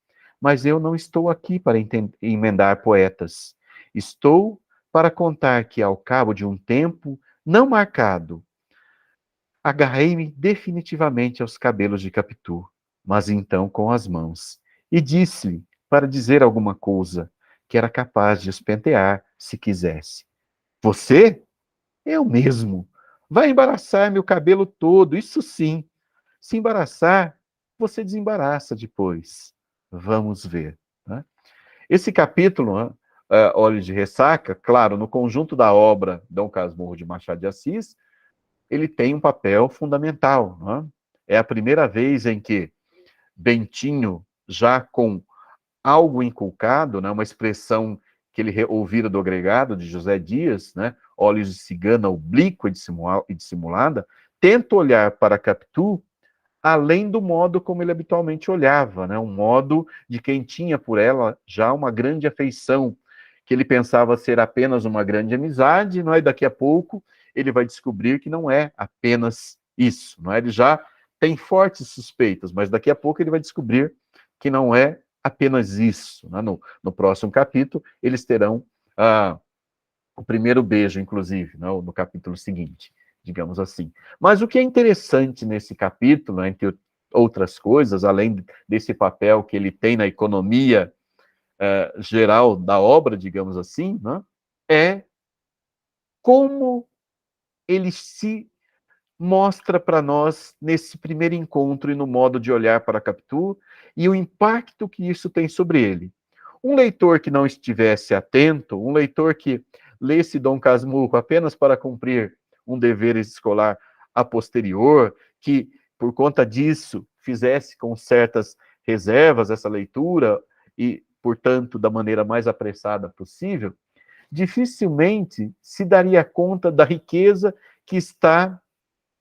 mas eu não estou aqui para emendar poetas. Estou para contar que, ao cabo de um tempo não marcado, agarrei-me definitivamente aos cabelos de Capitu, mas então com as mãos, e disse-lhe, para dizer alguma coisa, que era capaz de os pentear, se quisesse. Você? Eu mesmo. Vai embaraçar-me o cabelo todo, isso sim. Se embaraçar, você desembaraça depois. Vamos ver. Né? Esse capítulo, né, Olhos de Ressaca, claro, no conjunto da obra Dom Casmurro de Machado de Assis, ele tem um papel fundamental. Né? É a primeira vez em que Bentinho, já com algo inculcado, né, uma expressão que ele ouvira do agregado de José Dias, né, olhos de cigana oblíqua e dissimulada, tenta olhar para Capitu além do modo como ele habitualmente olhava, né, um modo de quem tinha por ela já uma grande afeição, que ele pensava ser apenas uma grande amizade, não é? E daqui a pouco ele vai descobrir que não é apenas isso, não é? Ele já tem fortes suspeitas, mas daqui a pouco ele vai descobrir que não é apenas isso. Né? No próximo capítulo, eles terão o primeiro beijo, inclusive, né? No capítulo seguinte, digamos assim. Mas o que é interessante nesse capítulo, né, entre outras coisas, além desse papel que ele tem na economia geral da obra, digamos assim, né, é como ele se mostra para nós nesse primeiro encontro e no modo de olhar para Capitu e o impacto que isso tem sobre ele. Um leitor que não estivesse atento, um leitor que lesse Dom Casmurro apenas para cumprir um dever escolar a posterior, que por conta disso fizesse com certas reservas essa leitura e, portanto, da maneira mais apressada possível, dificilmente se daria conta da riqueza que está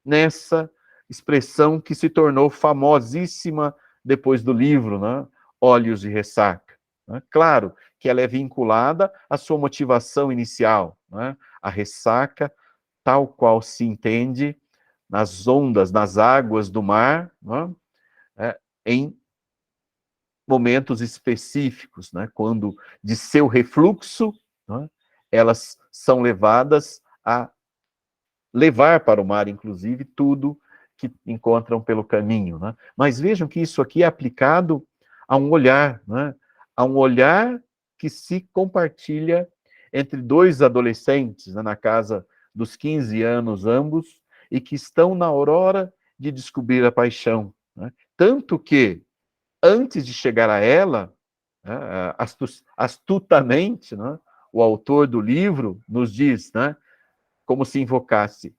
nessa expressão que se tornou famosíssima depois do livro, né? Olhos de Ressaca. Né? Claro que ela é vinculada à sua motivação inicial, né? A ressaca, tal qual se entende nas ondas, nas águas do mar, né? Em momentos específicos, né? Quando de seu refluxo, né? Elas são levadas a levar para o mar, inclusive, tudo que encontram pelo caminho. Né? Mas vejam que isso aqui é aplicado a um olhar, né? A um olhar que se compartilha entre dois adolescentes, né? Na casa dos 15 anos ambos, e que estão na aurora de descobrir a paixão. Né? Tanto que, antes de chegar a ela, né, astutamente, né, o autor do livro nos diz, né, como se invocasse,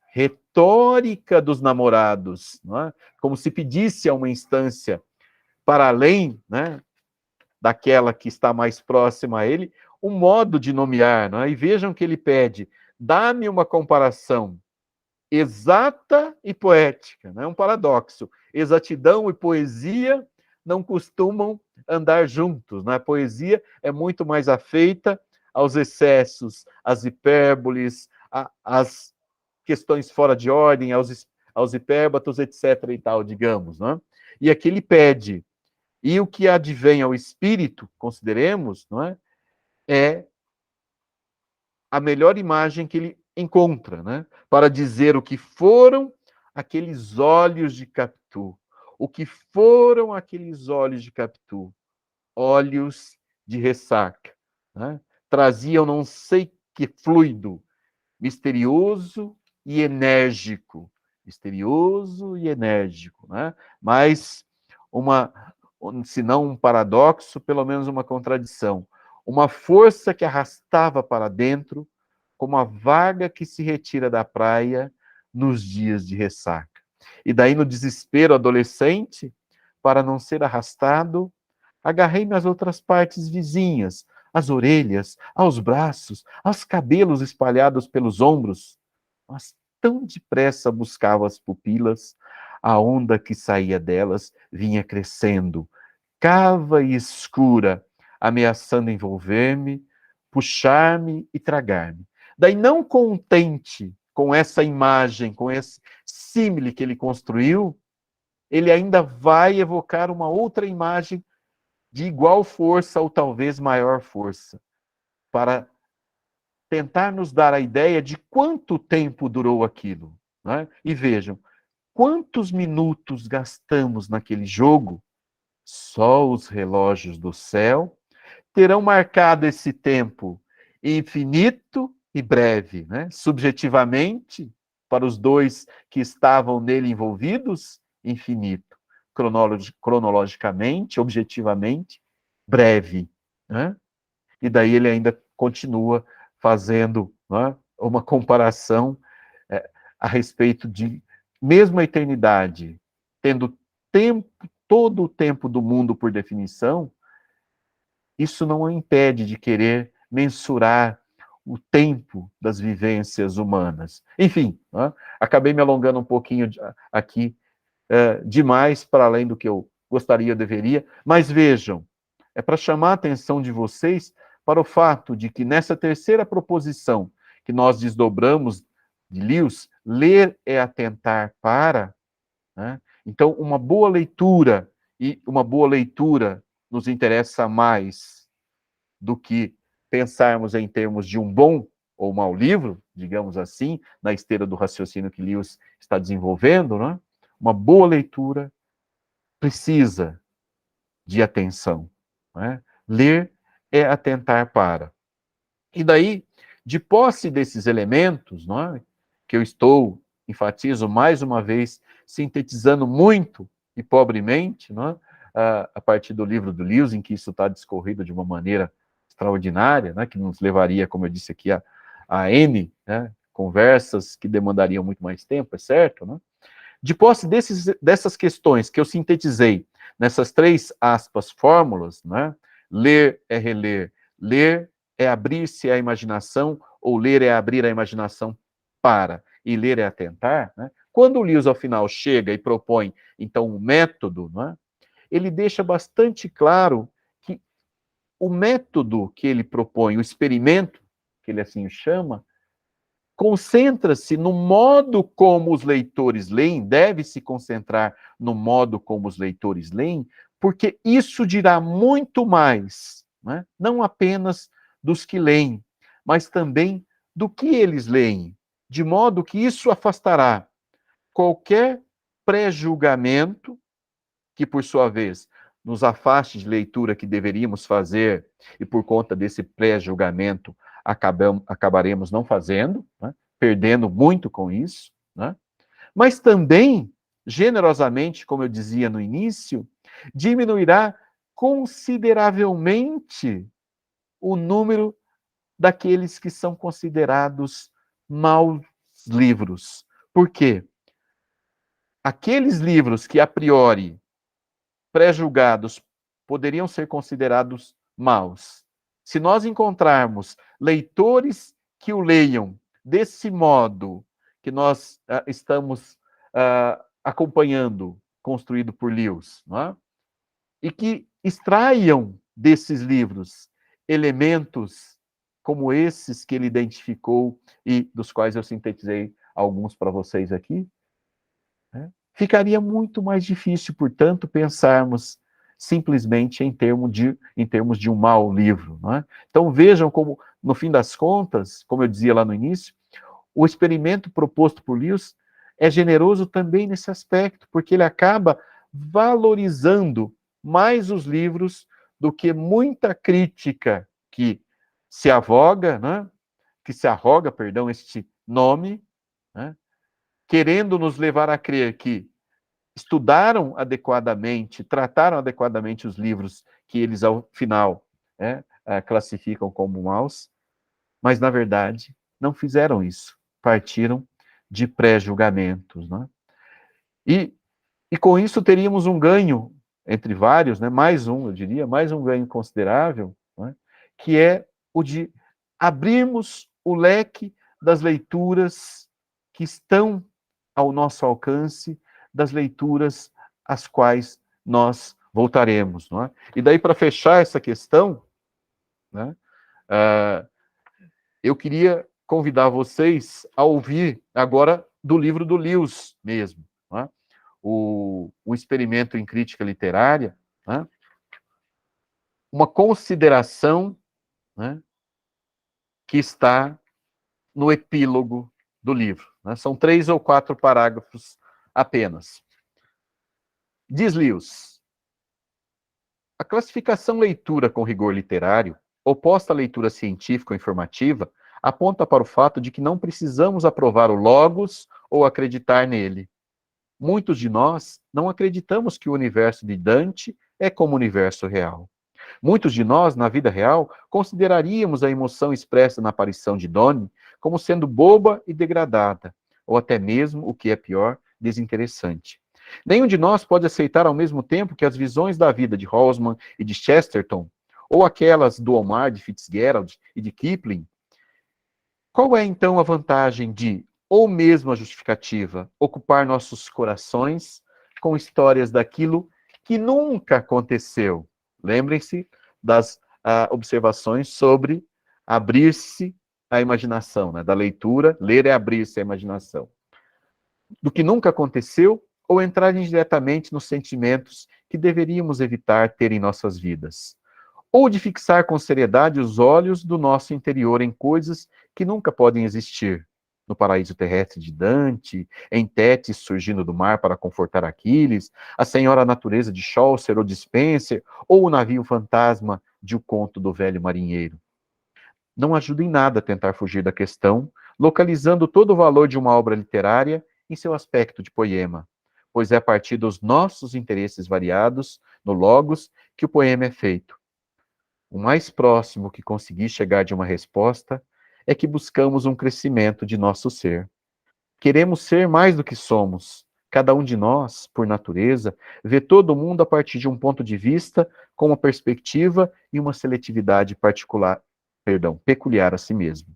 retórica dos namorados, não é? Como se pedisse a uma instância para além, né, daquela que está mais próxima a ele, um modo de nomear. Não é? E vejam que ele pede, dá-me uma comparação exata e poética. Não é um paradoxo. Exatidão e poesia não costumam andar juntos. Né? A poesia é muito mais afeita aos excessos, às hipérboles, às questões fora de ordem, aos hipérbatos, etc. e tal, digamos. Não é? E aqui ele pede. E o que advém ao espírito, consideremos, não é? É a melhor imagem que ele encontra, né? Para dizer o que foram aqueles olhos de Capitu. O que foram aqueles olhos de Capitu? Olhos de ressaca. Né? Traziam não sei que fluido, misterioso e enérgico. Misterioso e enérgico. Né? Mas se não um paradoxo, pelo menos uma contradição. Uma força que arrastava para dentro, como a vaga que se retira da praia nos dias de ressaca. E daí, no desespero adolescente, para não ser arrastado, agarrei-me às outras partes vizinhas, às orelhas, aos braços, aos cabelos espalhados pelos ombros. Mas tão depressa buscava as pupilas, a onda que saía delas vinha crescendo, cava e escura, ameaçando envolver-me, puxar-me e tragar-me. Daí, não contente com essa imagem, com esse símile que ele construiu, ele ainda vai evocar uma outra imagem de igual força ou talvez maior força, para tentar nos dar a ideia de quanto tempo durou aquilo. Né? E vejam, quantos minutos gastamos naquele jogo? Só os relógios do céu terão marcado esse tempo infinito e breve, né? Subjetivamente, para os dois que estavam nele envolvidos, infinito. Cronologicamente, objetivamente, breve. Né? E daí ele ainda continua fazendo, né, uma comparação a respeito de, mesmo a eternidade, tendo tempo, todo o tempo do mundo por definição, isso não o impede de querer mensurar o tempo das vivências humanas. Enfim, né, acabei me alongando um pouquinho aqui, demais para além do que eu gostaria ou deveria, mas vejam, é para chamar a atenção de vocês para o fato de que nessa terceira proposição que nós desdobramos de Lewis, ler é atentar para, né? Então, uma boa leitura, e uma boa leitura nos interessa mais do que pensarmos em termos de um bom ou mau livro, digamos assim, na esteira do raciocínio que Lewis está desenvolvendo, né? Uma boa leitura precisa de atenção. Né? Ler é atentar para. E daí, de posse desses elementos, não é? Que eu estou, enfatizo mais uma vez, sintetizando muito e pobremente, não é? A partir do livro do Lewis, em que isso está discorrido de uma maneira extraordinária, né? Que nos levaria, como eu disse aqui, a N, né? Conversas que demandariam muito mais tempo, é certo? Né? De posse dessas questões que eu sintetizei nessas três aspas fórmulas, né? Ler é reler, ler é abrir-se à imaginação, ou ler é abrir a imaginação para, e ler é atentar, né? Quando o Lewis, ao final, chega e propõe, então, um método, né? Ele deixa bastante claro que o método que ele propõe, o experimento, que ele assim o chama, concentra-se no modo como os leitores leem, deve se concentrar no modo como os leitores leem, porque isso dirá muito mais, né? Não apenas dos que leem, mas também do que eles leem, de modo que isso afastará qualquer pré-julgamento, que por sua vez nos afaste de leitura que deveríamos fazer, e por conta desse pré-julgamento acabaremos não fazendo, né? Perdendo muito com isso, né? Mas também, generosamente, como eu dizia no início, diminuirá consideravelmente o número daqueles que são considerados maus livros, Por quê? Aqueles livros que, a priori, pré-julgados, poderiam ser considerados maus. Se nós encontrarmos leitores que o leiam desse modo que nós estamos acompanhando, construído por Lewis, não é? E que extraiam desses livros elementos como esses que ele identificou e dos quais eu sintetizei alguns para vocês aqui, né? Ficaria muito mais difícil, portanto, pensarmos simplesmente em termos de um mau livro. Não é? Então vejam como, no fim das contas, como eu dizia lá no início, o experimento proposto por Lewis é generoso também nesse aspecto, porque ele acaba valorizando mais os livros do que muita crítica que se arroga, né? Perdão, este nome, né? Querendo nos levar a crer que estudaram adequadamente, trataram adequadamente os livros que eles, ao final, classificam como maus, mas, na verdade, não fizeram isso. Partiram de pré-julgamentos. Né? E com isso teríamos um ganho, entre vários, né? Mais um, eu diria, mais um ganho considerável, né? Que é o de abrirmos o leque das leituras que estão ao nosso alcance, das leituras às quais nós voltaremos. Não é? E daí, para fechar essa questão, né, eu queria convidar vocês a ouvir agora do livro do Lewis mesmo, não é? O Experimento em Crítica Literária, né? Uma consideração, né, que está no epílogo do livro. Né? São 3 ou 4 parágrafos apenas. Diz Lewis: a classificação leitura com rigor literário, oposta à leitura científica ou informativa, aponta para o fato de que não precisamos aprovar o logos ou acreditar nele. Muitos de nós não acreditamos que o universo de Dante é como o universo real. Muitos de nós, na vida real, consideraríamos a emoção expressa na aparição de Donne como sendo boba e degradada, ou até mesmo, o que é pior, desinteressante. Nenhum de nós pode aceitar ao mesmo tempo que as visões da vida de Hosman e de Chesterton, ou aquelas do Omar, de Fitzgerald e de Kipling. Qual é, então, a vantagem de, ou mesmo a justificativa, ocupar nossos corações com histórias daquilo que nunca aconteceu? Lembrem-se das observações sobre abrir-se à imaginação, né? Da leitura, ler é abrir-se à imaginação. Do que nunca aconteceu, ou entrar indiretamente nos sentimentos que deveríamos evitar ter em nossas vidas. Ou de fixar com seriedade os olhos do nosso interior em coisas que nunca podem existir. No paraíso terrestre de Dante, em Tétis surgindo do mar para confortar Aquiles, a senhora natureza de Chaucer ou de Spencer, ou o navio fantasma de O Conto do Velho Marinheiro. Não ajuda em nada tentar fugir da questão, localizando todo o valor de uma obra literária em seu aspecto de poema, pois é a partir dos nossos interesses variados, no logos, que o poema é feito. O mais próximo que consegui chegar de uma resposta é que buscamos um crescimento de nosso ser. Queremos ser mais do que somos. Cada um de nós, por natureza, vê todo o mundo a partir de um ponto de vista, com uma perspectiva e uma seletividade peculiar a si mesmo.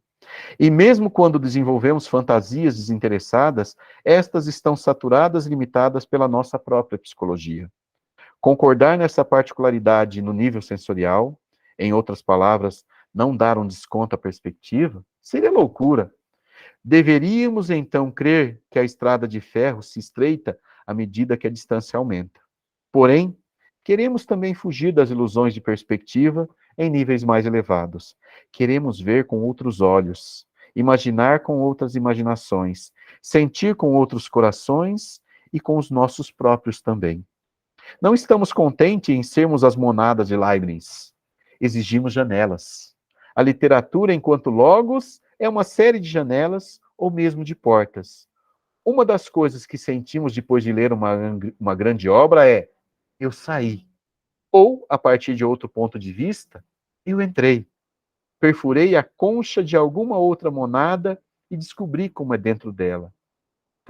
E mesmo quando desenvolvemos fantasias desinteressadas, estas estão saturadas e limitadas pela nossa própria psicologia. Concordar nessa particularidade no nível sensorial, em outras palavras, não dar um desconto à perspectiva, seria loucura. Deveríamos então crer que a estrada de ferro se estreita à medida que a distância aumenta. Porém, queremos também fugir das ilusões de perspectiva em níveis mais elevados. Queremos ver com outros olhos, imaginar com outras imaginações, sentir com outros corações e com os nossos próprios também. Não estamos contentes em sermos as monadas de Leibniz. Exigimos janelas. A literatura, enquanto logos, é uma série de janelas ou mesmo de portas. Uma das coisas que sentimos depois de ler uma grande obra é: eu saí. Ou, a partir de outro ponto de vista, eu entrei. Perfurei a concha de alguma outra monada e descobri como é dentro dela.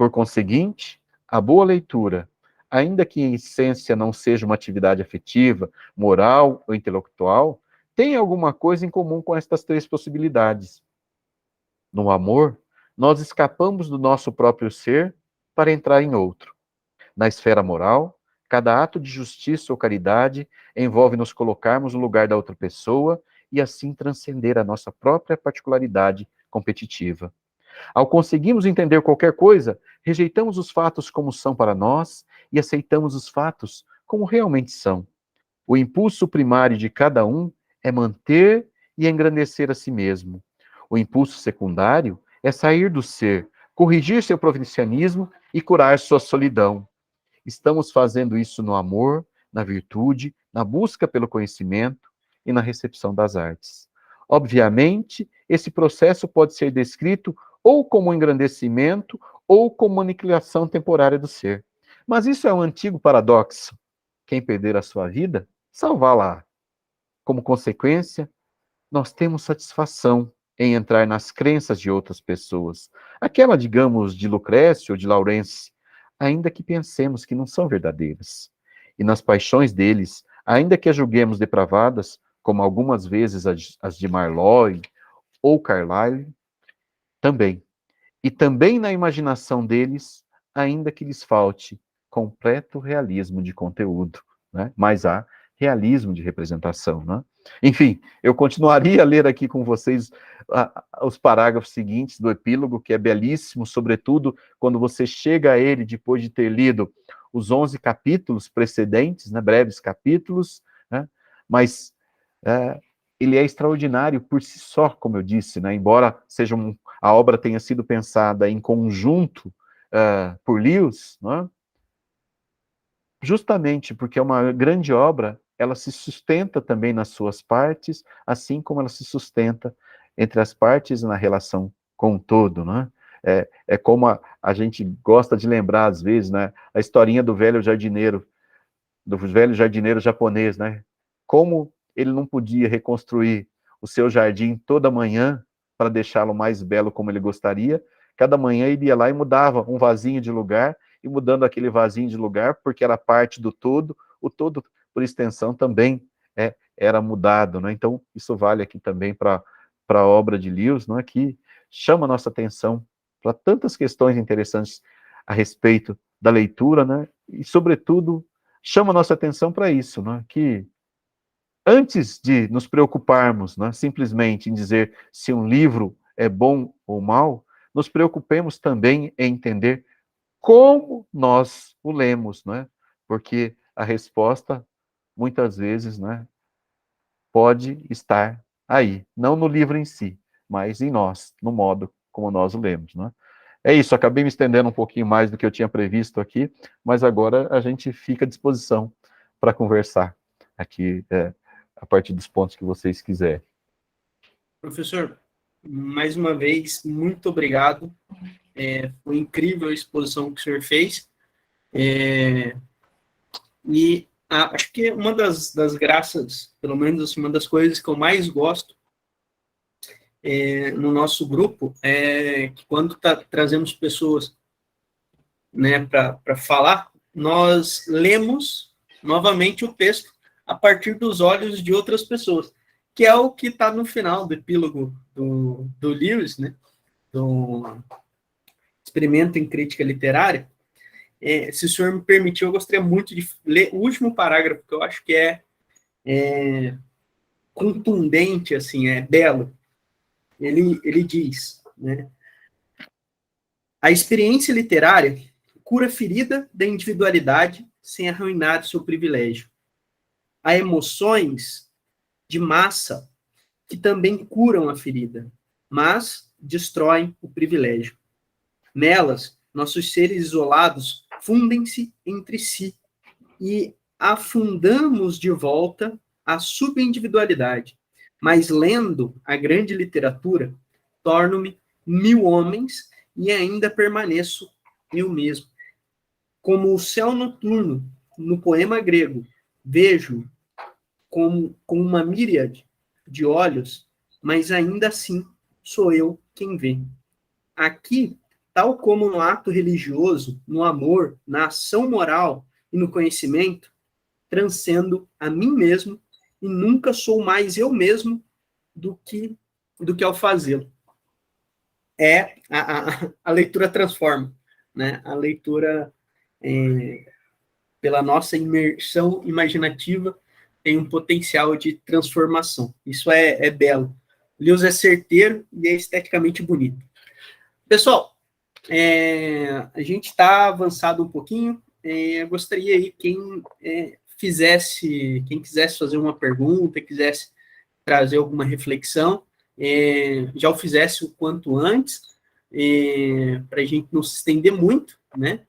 Por conseguinte, a boa leitura, ainda que em essência não seja uma atividade afetiva, moral ou intelectual, tem alguma coisa em comum com estas três possibilidades. No amor, nós escapamos do nosso próprio ser para entrar em outro. Na esfera moral, cada ato de justiça ou caridade envolve nos colocarmos no lugar da outra pessoa e assim transcender a nossa própria particularidade competitiva. Ao conseguirmos entender qualquer coisa, rejeitamos os fatos como são para nós e aceitamos os fatos como realmente são. O impulso primário de cada um é manter e engrandecer a si mesmo. O impulso secundário é sair do ser, corrigir seu provincianismo e curar sua solidão. Estamos fazendo isso no amor, na virtude, na busca pelo conhecimento e na recepção das artes. Obviamente, esse processo pode ser descrito ou como engrandecimento ou como aniquilação temporária do ser. Mas isso é um antigo paradoxo. Quem perder a sua vida, salvá-la. Como consequência, nós temos satisfação em entrar nas crenças de outras pessoas. Aquela, digamos, de Lucrécio ou de Laurence, ainda que pensemos que não são verdadeiras. E nas paixões deles, ainda que as julguemos depravadas, como algumas vezes as de Marlowe ou Carlyle, também. E também na imaginação deles, ainda que lhes falte completo realismo de conteúdo, né? Mas há realismo de representação, né? Enfim, eu continuaria a ler aqui com vocês os parágrafos seguintes do epílogo, que é belíssimo, sobretudo quando você chega a ele depois de ter lido os 11 capítulos precedentes, né, breves capítulos, né, mas ele é extraordinário por si só, como eu disse, né, embora a obra tenha sido pensada em conjunto por Lewis, né, justamente porque é uma grande obra, ela se sustenta também nas suas partes, assim como ela se sustenta entre as partes na relação com o todo, né? É como a gente gosta de lembrar, às vezes, né? A historinha do velho jardineiro japonês, né? Como ele não podia reconstruir o seu jardim toda manhã para deixá-lo mais belo como ele gostaria. Cada manhã ele ia lá e mudava um vasinho de lugar, e mudando aquele vasinho de lugar, porque era parte do todo, o todo, por extensão, também era mudado, né? Então, isso vale aqui também para a obra de Lewis, não é, que chama a nossa atenção para tantas questões interessantes a respeito da leitura, né? E, sobretudo, chama a nossa atenção para isso, né? Que antes de nos preocuparmos, né, simplesmente em dizer se um livro é bom ou mal, nos preocupemos também em entender como nós o lemos, né? Porque a resposta, muitas vezes, né, pode estar aí, não no livro em si, mas em nós, no modo como nós o lemos, né? É isso, acabei me estendendo um pouquinho mais do que eu tinha previsto aqui, mas agora a gente fica à disposição para conversar aqui a partir dos pontos que vocês quiserem. Professor, mais uma vez, muito obrigado. Foi incrível a exposição que o senhor fez. Acho que uma das graças, pelo menos assim, uma das coisas que eu mais gosto no nosso grupo é que quando trazemos pessoas, né, para falar, nós lemos novamente o texto a partir dos olhos de outras pessoas, que é o que está no final do epílogo do Lewis, né, do Experimento em Crítica Literária. Se o senhor me permitir, eu gostaria muito de ler o último parágrafo, que eu acho que é contundente, assim, é belo. Ele diz, né, a experiência literária cura a ferida da individualidade sem arruinar seu privilégio. Há emoções de massa que também curam a ferida, mas destroem o privilégio. Nelas, nossos seres isolados fundem-se entre si e afundamos de volta a subindividualidade. Mas lendo a grande literatura, torno-me 1000 homens e ainda permaneço eu mesmo. Como o céu noturno, no poema grego, vejo com uma míriade de olhos, mas ainda assim sou eu quem vê. Aqui tal como no ato religioso, no amor, na ação moral e no conhecimento, transcendo a mim mesmo e nunca sou mais eu mesmo do que ao fazê-lo. A leitura transforma, né? A leitura, pela nossa imersão imaginativa, tem um potencial de transformação. Isso é belo. Lewis é certeiro e é esteticamente bonito. Pessoal, a gente está avançado um pouquinho. Eu gostaria aí quem quisesse fazer uma pergunta, quisesse trazer alguma reflexão, já o fizesse o quanto antes, para a gente não se estender muito, né?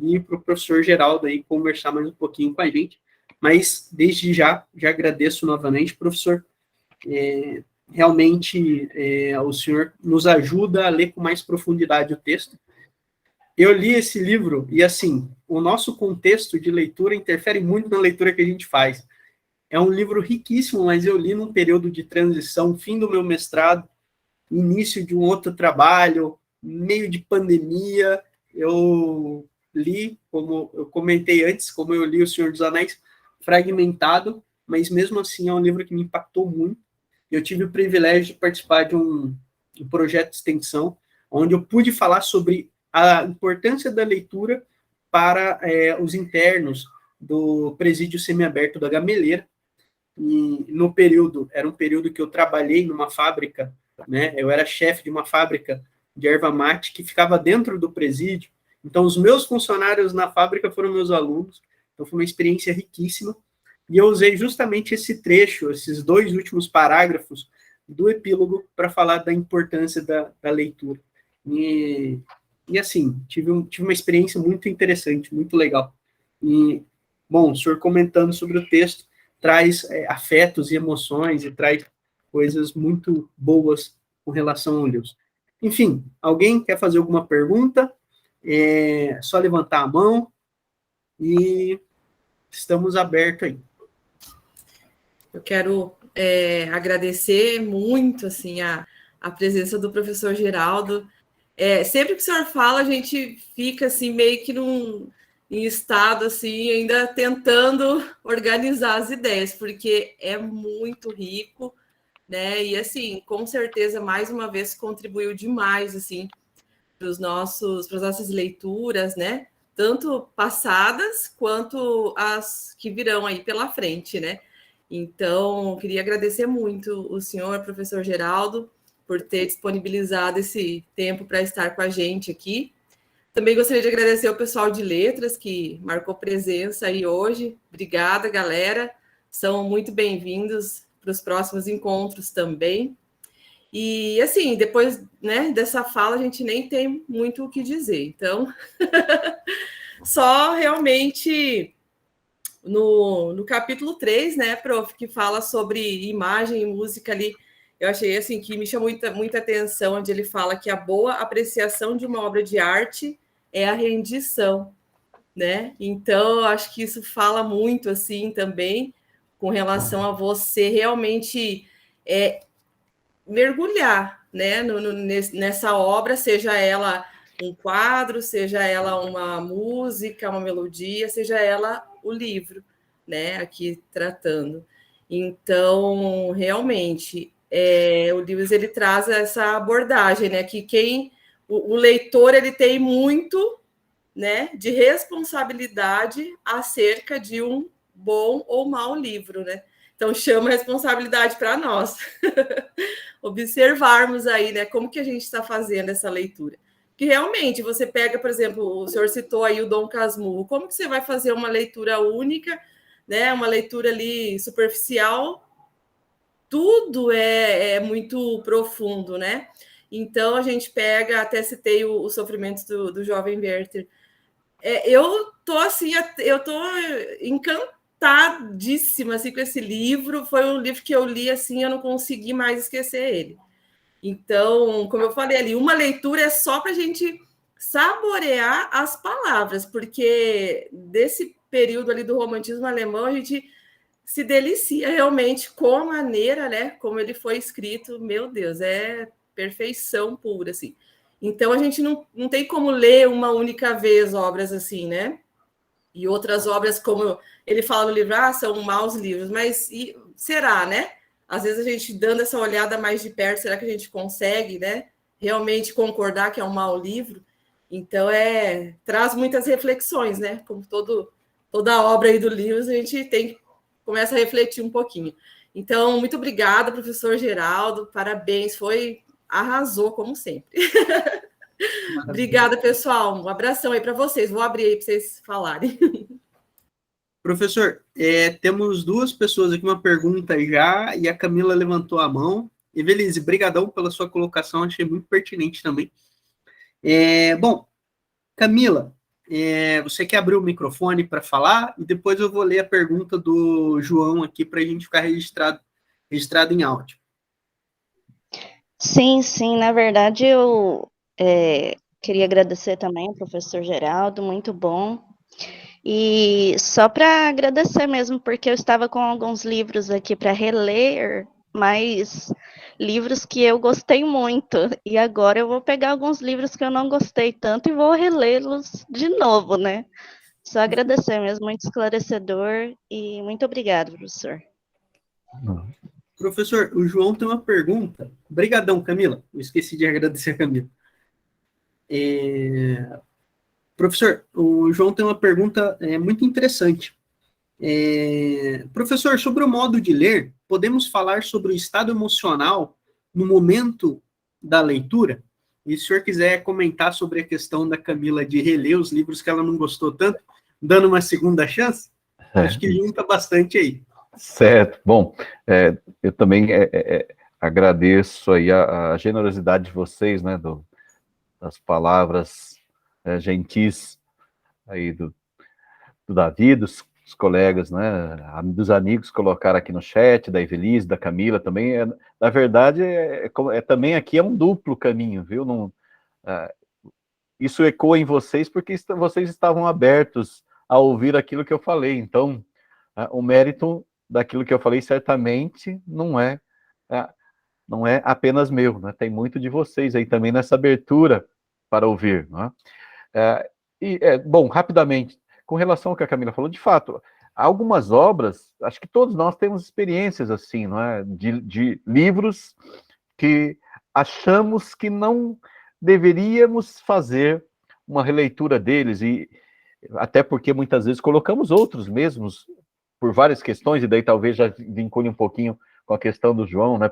E para o professor Geraldo aí conversar mais um pouquinho com a gente. Mas, desde já agradeço novamente, professor. Realmente, o senhor nos ajuda a ler com mais profundidade o texto. Eu li esse livro e, assim, o nosso contexto de leitura interfere muito na leitura que a gente faz. É um livro riquíssimo, mas eu li num período de transição, fim do meu mestrado, início de um outro trabalho, meio de pandemia. Eu li, como eu comentei antes, como eu li O Senhor dos Anéis, fragmentado, mas mesmo assim é um livro que me impactou muito. Eu tive o privilégio de participar de um projeto de extensão, onde eu pude falar sobre a importância da leitura para os internos do presídio semiaberto da Gameleira. E no período, era um período que eu trabalhei numa fábrica, né? Eu era chefe de uma fábrica de erva mate que ficava dentro do presídio. Então, os meus funcionários na fábrica foram meus alunos. Então, foi uma experiência riquíssima. E eu usei justamente esse trecho, esses 2 últimos parágrafos do epílogo para falar da importância da leitura. E assim, tive uma experiência muito interessante, muito legal. E, bom, o senhor comentando sobre o texto, traz afetos e emoções e traz coisas muito boas com relação ao Deus. Enfim, alguém quer fazer alguma pergunta? É só levantar a mão e estamos abertos aí. Eu quero agradecer muito assim, a presença do professor Geraldo. Sempre que o senhor fala, a gente fica assim, meio que em estado assim, ainda tentando organizar as ideias, porque é muito rico, né? E assim, com certeza, mais uma vez, contribuiu demais assim, para as nossas leituras, né? Tanto passadas quanto as que virão aí pela frente, né? Então, queria agradecer muito o senhor, professor Geraldo, por ter disponibilizado esse tempo para estar com a gente aqui. Também gostaria de agradecer ao pessoal de letras que marcou presença aí hoje. Obrigada, galera. São muito bem-vindos para os próximos encontros também. E, assim, depois, né, dessa fala, a gente nem tem muito o que dizer. Então, só realmente no capítulo 3, né, prof, que fala sobre imagem e música ali, eu achei, assim, que me chamou muita atenção, onde ele fala que a boa apreciação de uma obra de arte é a rendição, né? Então, eu acho que isso fala muito, assim, também, com relação a você realmente mergulhar, né, nessa obra, seja ela um quadro, seja ela uma música, uma melodia, seja ela o livro, né, aqui tratando. Então, realmente, o Lewis, ele traz essa abordagem, né, que o leitor, ele tem muito, né, de responsabilidade acerca de um bom ou mau livro, né? Então, chama a responsabilidade para nós. Observarmos aí, né, como que a gente está fazendo essa leitura. Que realmente você pega, por exemplo, o senhor citou aí o Dom Casmurro, como que você vai fazer uma leitura única, né, uma leitura ali superficial? Tudo é muito profundo, né? Então a gente pega, até citei os sofrimentos do jovem Werther. Eu tô assim, eu tô encantadíssima assim, com esse livro. Foi um livro que eu li assim, eu não consegui mais esquecer ele. Então, como eu falei ali, uma leitura é só para a gente saborear as palavras, porque desse período ali do romantismo alemão, a gente se delicia realmente com a maneira, né, como ele foi escrito. Meu Deus, é perfeição pura, assim. Então, a gente não tem como ler uma única vez obras assim, né? E outras obras, como ele fala no livro, são maus livros, mas será, né? Às vezes a gente dando essa olhada mais de perto, será que a gente consegue, né? Realmente concordar que é um mau livro? Então, traz muitas reflexões, né? Como toda obra aí do livro, a gente começa a refletir um pouquinho. Então, muito obrigada, professor Geraldo, parabéns, arrasou, como sempre. Obrigada, pessoal, um abração aí para vocês, vou abrir aí para vocês falarem. Professor, temos duas pessoas aqui, uma pergunta já, e a Camila levantou a mão. Evelise, brigadão pela sua colocação, achei muito pertinente também. Bom, Camila, você quer abrir o microfone para falar? E depois eu vou ler a pergunta do João aqui para a gente ficar registrado em áudio. Sim, na verdade eu queria agradecer também ao professor Geraldo, muito bom. E só para agradecer mesmo, porque eu estava com alguns livros aqui para reler, mas livros que eu gostei muito. E agora eu vou pegar alguns livros que eu não gostei tanto e vou relê-los de novo, né? Só agradecer mesmo, muito esclarecedor e muito obrigado, professor. Professor, o João tem uma pergunta. Obrigadão, Camila. Eu esqueci de agradecer a Camila. Professor, o João tem uma pergunta muito interessante. Professor, sobre o modo de ler, podemos falar sobre o estado emocional no momento da leitura? E se o senhor quiser comentar sobre a questão da Camila de reler os livros que ela não gostou tanto, dando uma segunda chance, acho que junta bastante aí. Certo. Bom, eu também agradeço aí a generosidade de vocês, né, das palavras gentis aí do Davi, dos colegas, né, dos amigos colocaram aqui no chat, da Evelise, da Camila também. Na verdade, também aqui é um duplo caminho, viu? Isso ecoa em vocês porque vocês estavam abertos a ouvir aquilo que eu falei. Então, o mérito daquilo que eu falei certamente não é apenas meu, né? Tem muito de vocês aí também nessa abertura para ouvir, né? Bom, rapidamente, com relação ao que a Camila falou, de fato, algumas obras, acho que todos nós temos experiências assim, não é? De livros que achamos que não deveríamos fazer uma releitura deles, e até porque muitas vezes colocamos outros mesmos por várias questões, e daí talvez já vincule um pouquinho com a questão do João, né,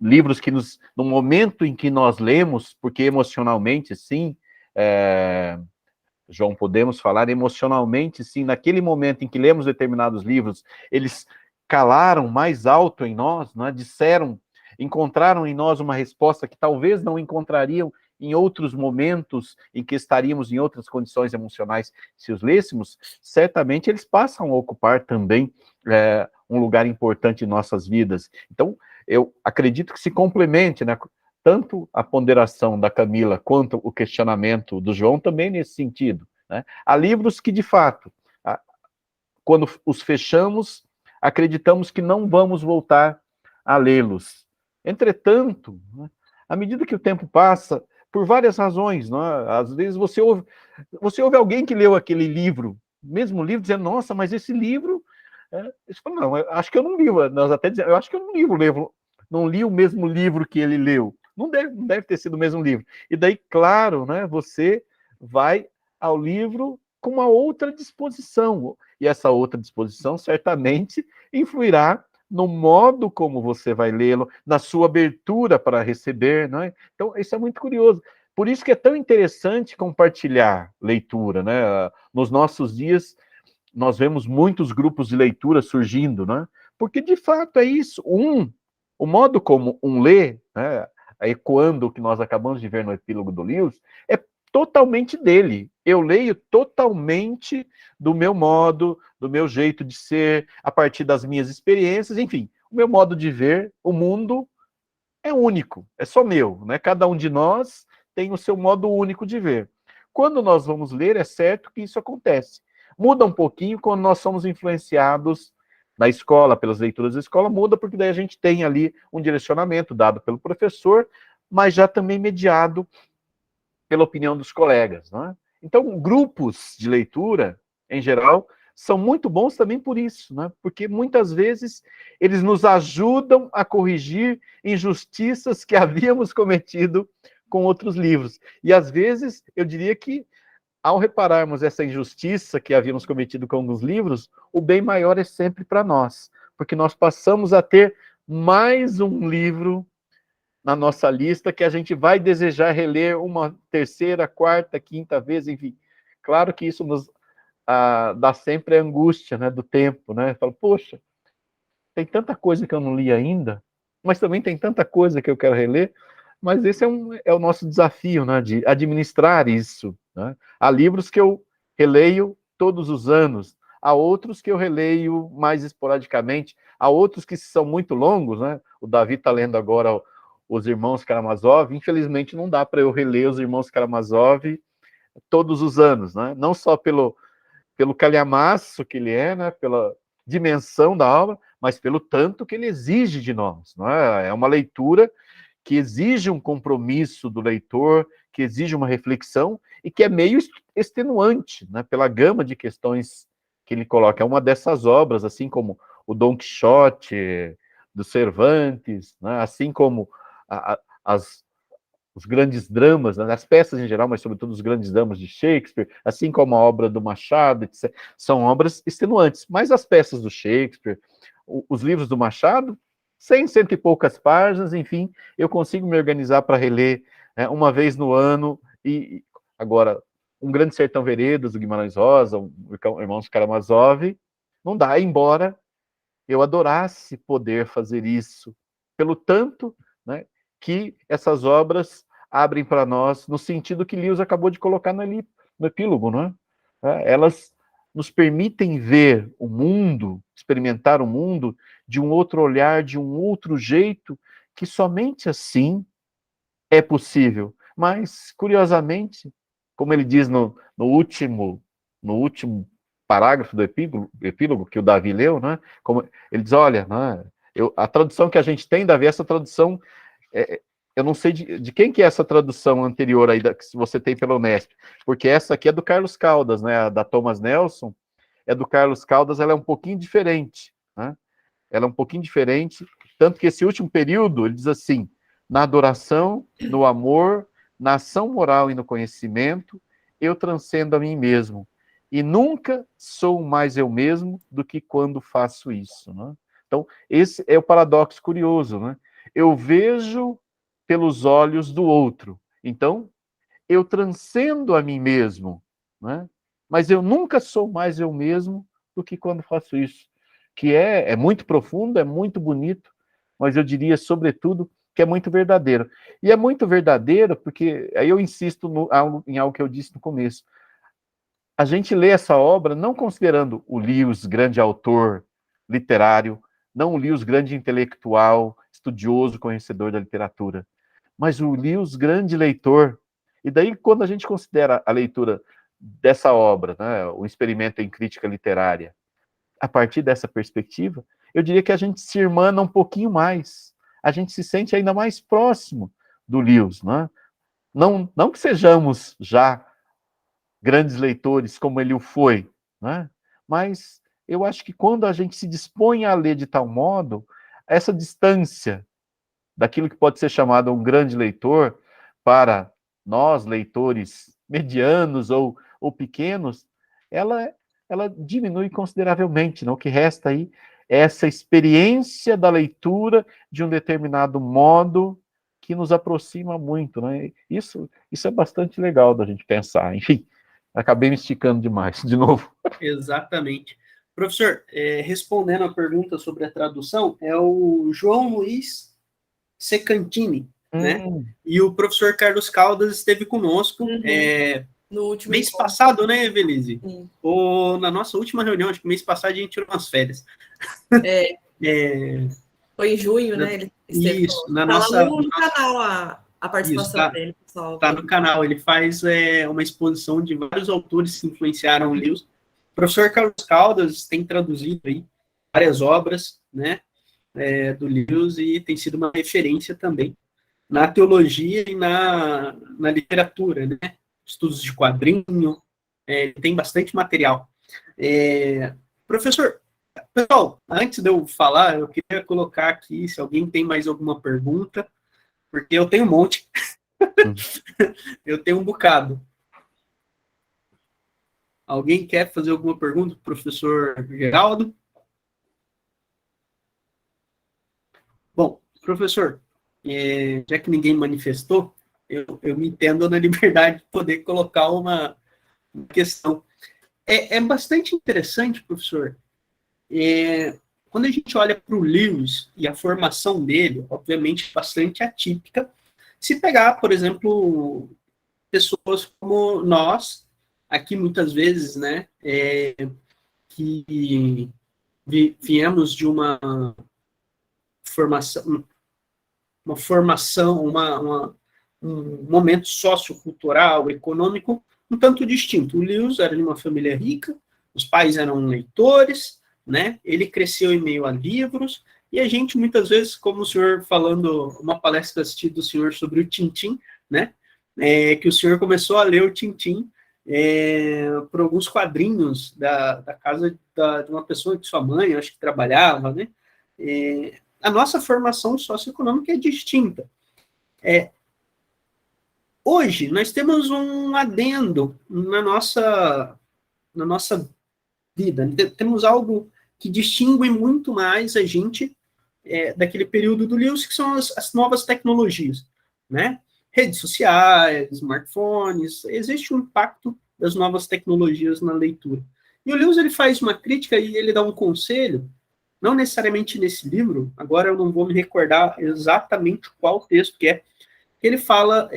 livros que no momento em que nós lemos, porque emocionalmente, sim, João, podemos falar emocionalmente, sim, naquele momento em que lemos determinados livros, eles calaram mais alto em nós, né, encontraram em nós uma resposta que talvez não encontrariam em outros momentos em que estaríamos em outras condições emocionais, se os lêssemos, certamente eles passam a ocupar também um lugar importante em nossas vidas. Então, eu acredito que se complemente, né, tanto a ponderação da Camila quanto o questionamento do João também nesse sentido, né? Há livros que, de fato, quando os fechamos, acreditamos que não vamos voltar a lê-los. Entretanto, né, à medida que o tempo passa, por várias razões, né, às vezes você ouve alguém que leu aquele livro, mesmo livro, dizendo, nossa, mas esse livro... não, eu acho que eu não li, nós até dizemos, eu acho que eu não li o mesmo livro que ele leu. Não deve ter sido o mesmo livro. E daí, claro, né, você vai ao livro com uma outra disposição. E essa outra disposição certamente influirá no modo como você vai lê-lo, na sua abertura para receber, né? Então, isso é muito curioso. Por isso que é tão interessante compartilhar leitura, né? Nos nossos dias, nós vemos muitos grupos de leitura surgindo, né? Porque, de fato, é isso. O modo como lê, né, ecoando o que nós acabamos de ver no epílogo do Lewis, é totalmente dele. Eu leio totalmente do meu modo, do meu jeito de ser, a partir das minhas experiências, enfim, o meu modo de ver o mundo é único, é só meu, né? Cada um de nós tem o seu modo único de ver. Quando nós vamos ler, é certo que isso acontece. Muda um pouquinho quando nós somos influenciados na escola, pelas leituras da escola, muda porque daí a gente tem ali um direcionamento dado pelo professor, mas já também mediado pela opinião dos colegas, não é? Então, grupos de leitura, em geral, são muito bons também por isso, né? Porque muitas vezes eles nos ajudam a corrigir injustiças que havíamos cometido com outros livros. E às vezes, eu diria que, ao repararmos essa injustiça que havíamos cometido com alguns livros, o bem maior é sempre para nós, porque nós passamos a ter mais um livro na nossa lista que a gente vai desejar reler uma terceira, quarta, quinta vez, enfim. Claro que isso nos dá sempre a angústia, né, do tempo, né? Fala, poxa, tem tanta coisa que eu não li ainda, mas também tem tanta coisa que eu quero reler, mas esse é o nosso desafio, né, de administrar isso, né? Há livros que eu releio todos os anos, há outros que eu releio mais esporadicamente, há outros que são muito longos, né? O Davi está lendo agora Os Irmãos Karamazov, infelizmente não dá para eu reler Os Irmãos Karamazov todos os anos, né? Não só pelo calhamaço que ele é, né? Pela dimensão da obra, mas pelo tanto que ele exige de nós, não é? É uma leitura que exige um compromisso do leitor, que exige uma reflexão e que é meio extenuante, né? Pela gama de questões que ele coloca. É uma dessas obras, assim como o Dom Quixote, do Cervantes, né? Assim como os grandes dramas, né? As peças em geral, mas sobretudo os grandes dramas de Shakespeare, assim como a obra do Machado, etc., são obras extenuantes. Mas as peças do Shakespeare, os livros do Machado, 100, cento e poucas páginas, enfim, eu consigo me organizar para reler, né, uma vez no ano. E agora, Um Grande Sertão Veredas, do Guimarães Rosa, Irmãos Karamazov, não dá, embora eu adorasse poder fazer isso, pelo tanto, né, que essas obras abrem para nós, no sentido que Lewis acabou de colocar no epílogo, não é? Elas nos permitem ver o mundo, experimentar o mundo de um outro olhar, de um outro jeito, que somente assim é possível. Mas, curiosamente, como ele diz no último parágrafo do epílogo que o Davi leu, né? Como ele diz, olha, né, a tradução que a gente tem, Davi, essa tradução, eu não sei de quem que é essa tradução anterior aí, que você tem pela Unesp, porque essa aqui é do Carlos Caldas, né? A da Thomas Nelson é do Carlos Caldas, ela é um pouquinho diferente, né? Ela é um pouquinho diferente, tanto que esse último período, ele diz assim, na adoração, no amor, na ação moral e no conhecimento, eu transcendo a mim mesmo. E nunca sou mais eu mesmo do que quando faço isso, né? Então, esse é o paradoxo curioso, né? Eu vejo pelos olhos do outro. Então, eu transcendo a mim mesmo, né? Mas eu nunca sou mais eu mesmo do que quando faço isso. Que é muito profundo, é muito bonito, mas eu diria, sobretudo, que é muito verdadeiro. E é muito verdadeiro porque, aí eu insisto em algo que eu disse no começo, a gente lê essa obra não considerando o Lewis, grande autor literário, não o Lewis, grande intelectual, estudioso, conhecedor da literatura, mas o Lewis, grande leitor. E daí, quando a gente considera a leitura dessa obra, né, o Experimento em Crítica Literária, a partir dessa perspectiva, eu diria que a gente se irmana um pouquinho mais, a gente se sente ainda mais próximo do Lewis, né? Não que sejamos já grandes leitores como ele o foi, né? Mas eu acho que quando a gente se dispõe a ler de tal modo, essa distância daquilo que pode ser chamado um grande leitor para nós, leitores medianos ou pequenos, ela diminui consideravelmente, né? O que resta aí é essa experiência da leitura de um determinado modo que nos aproxima muito, né? Isso é bastante legal da gente pensar. Enfim, acabei me esticando demais, de novo. Exatamente. Professor, respondendo a pergunta sobre a tradução, é o João Luiz Secantini, né? E o professor Carlos Caldas esteve conosco no último mês encontro. Passado, né, Evelise? Na nossa última reunião, acho que mês passado a gente tirou umas férias. Foi em junho, né? Ele esteve isso, tá lá no canal a participação dele, pessoal. Está no canal, ele faz uma exposição de vários autores que influenciaram o Lewis. O professor Carlos Caldas tem traduzido aí várias obras, né, do Lewis, e tem sido uma referência também. na teologia e na literatura, né? Estudos de quadrinho, tem bastante material. Professor, pessoal, antes de eu falar, eu queria colocar aqui, se alguém tem mais alguma pergunta, porque eu tenho um monte. Eu tenho um bocado. Alguém quer fazer alguma pergunta para o professor Geraldo? Bom, professor, já que ninguém manifestou, eu me entendo na liberdade de poder colocar uma questão. É bastante interessante, professor, quando a gente olha para o Lewis e a formação dele, obviamente bastante atípica, se pegar, por exemplo, pessoas como nós, aqui muitas vezes, né, que viemos de uma formação, um momento sociocultural, econômico, um tanto distinto. O Lewis era de uma família rica, os pais eram leitores, né? Ele cresceu em meio a livros, e a gente, muitas vezes, como o senhor falando, uma palestra assistida do senhor sobre o Tintim, né? Que o senhor começou a ler o Tintim por alguns quadrinhos da casa de uma pessoa que sua mãe, acho que trabalhava, né? A nossa formação socioeconômica é distinta. Hoje, nós temos um adendo na nossa vida. Temos algo que distingue muito mais a gente daquele período do Lewis, que são as novas tecnologias, né? Redes sociais, smartphones, existe um impacto das novas tecnologias na leitura. E o Lewis, ele faz uma crítica e ele dá um conselho, não necessariamente nesse livro, agora eu não vou me recordar exatamente qual texto que é, que ele fala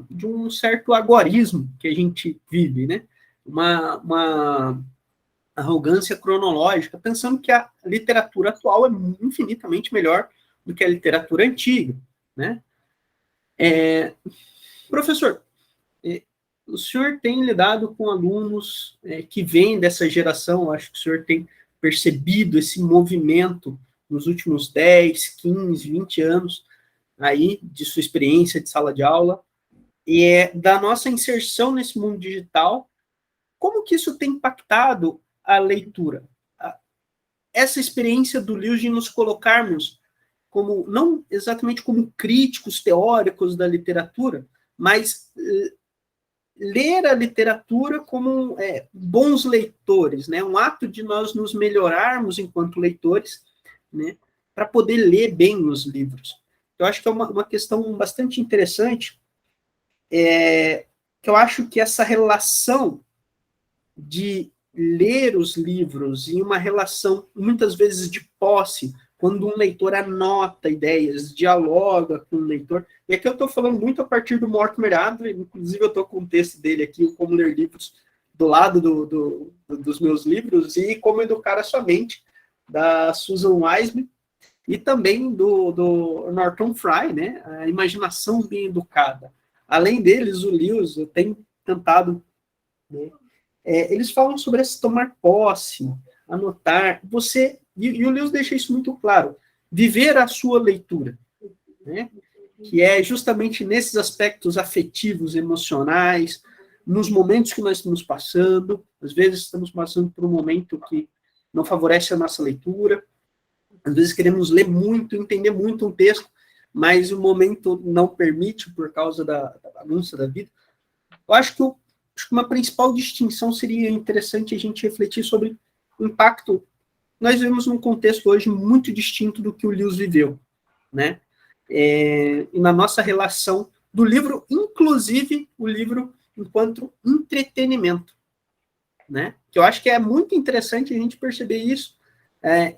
de um certo agorismo que a gente vive, né? Uma arrogância cronológica, pensando que a literatura atual é infinitamente melhor do que a literatura antiga, né? Professor, o senhor tem lidado com alunos que vêm dessa geração, acho que o senhor tem percebido esse movimento nos últimos 10, 15, 20 anos, aí, de sua experiência de sala de aula, e da nossa inserção nesse mundo digital, como que isso tem impactado a leitura? Essa experiência do Lewis de nos colocarmos como, não exatamente como críticos teóricos da literatura, mas ler a literatura como bons leitores, né? Um ato de nós nos melhorarmos enquanto leitores, né? Para poder ler bem os livros. Eu acho que é uma questão bastante interessante, que eu acho que essa relação de ler os livros em uma relação, muitas vezes, de posse, quando um leitor anota ideias, dialoga com o leitor, e aqui eu estou falando muito a partir do Mortimer Adler, inclusive eu estou com o texto dele aqui, o Como Ler Livros, do lado dos meus livros, e Como Educar a Sua Mente, da Susan Weisman, e também do Norton Fry, né? A Imaginação Bem Educada. Além deles, o Lewis, eu tenho tentado, né? Eles falam sobre esse tomar posse, anotar, e o Lewis deixa isso muito claro, viver a sua leitura, né? Que é justamente nesses aspectos afetivos, emocionais, nos momentos que nós estamos passando, às vezes estamos passando por um momento que não favorece a nossa leitura, às vezes queremos ler muito, entender muito um texto, mas o momento não permite por causa da bagunça da vida. Eu acho que uma principal distinção seria interessante a gente refletir sobre o impacto. Nós vivemos num contexto hoje muito distinto do que o Lewis viveu, né? E na nossa relação do livro, inclusive o livro enquanto entretenimento, né? Que eu acho que é muito interessante a gente perceber isso.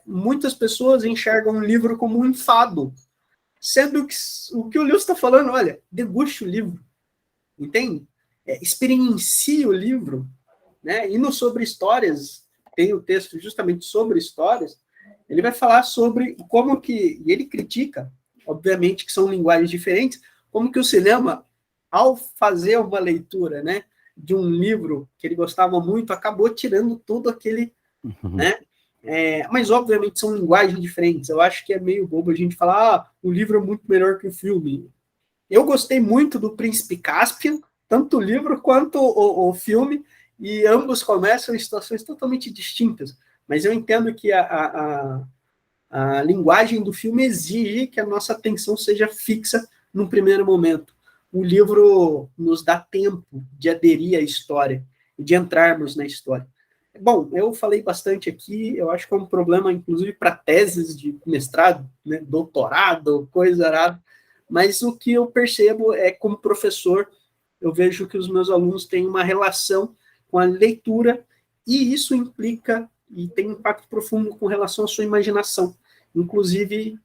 Muitas pessoas enxergam o livro como um enfado, sendo que o que o Lewis está falando, olha, deguste o livro, entende? Experiencie o livro, né? E no Sobre Histórias, tem o texto justamente sobre histórias, ele vai falar sobre como que, e ele critica, obviamente que são linguagens diferentes, como que o cinema, ao fazer uma leitura, né, de um livro que ele gostava muito, acabou tirando todo aquele, né? Mas obviamente são linguagens diferentes. Eu acho que é meio bobo a gente falar, o livro é muito melhor que o filme. Eu gostei muito do Príncipe Caspian, tanto o livro quanto o filme, e ambos começam em situações totalmente distintas. Mas eu entendo que a linguagem do filme exige que a nossa atenção seja fixa num primeiro momento. O livro nos dá tempo de aderir à história, de entrarmos na história. Bom, eu falei bastante aqui, eu acho que é um problema, inclusive, para teses de mestrado, né, doutorado, coisa arada, mas o que eu percebo é, como professor, eu vejo que os meus alunos têm uma relação com a leitura, e isso implica e tem um impacto profundo com relação à sua imaginação. Inclusive,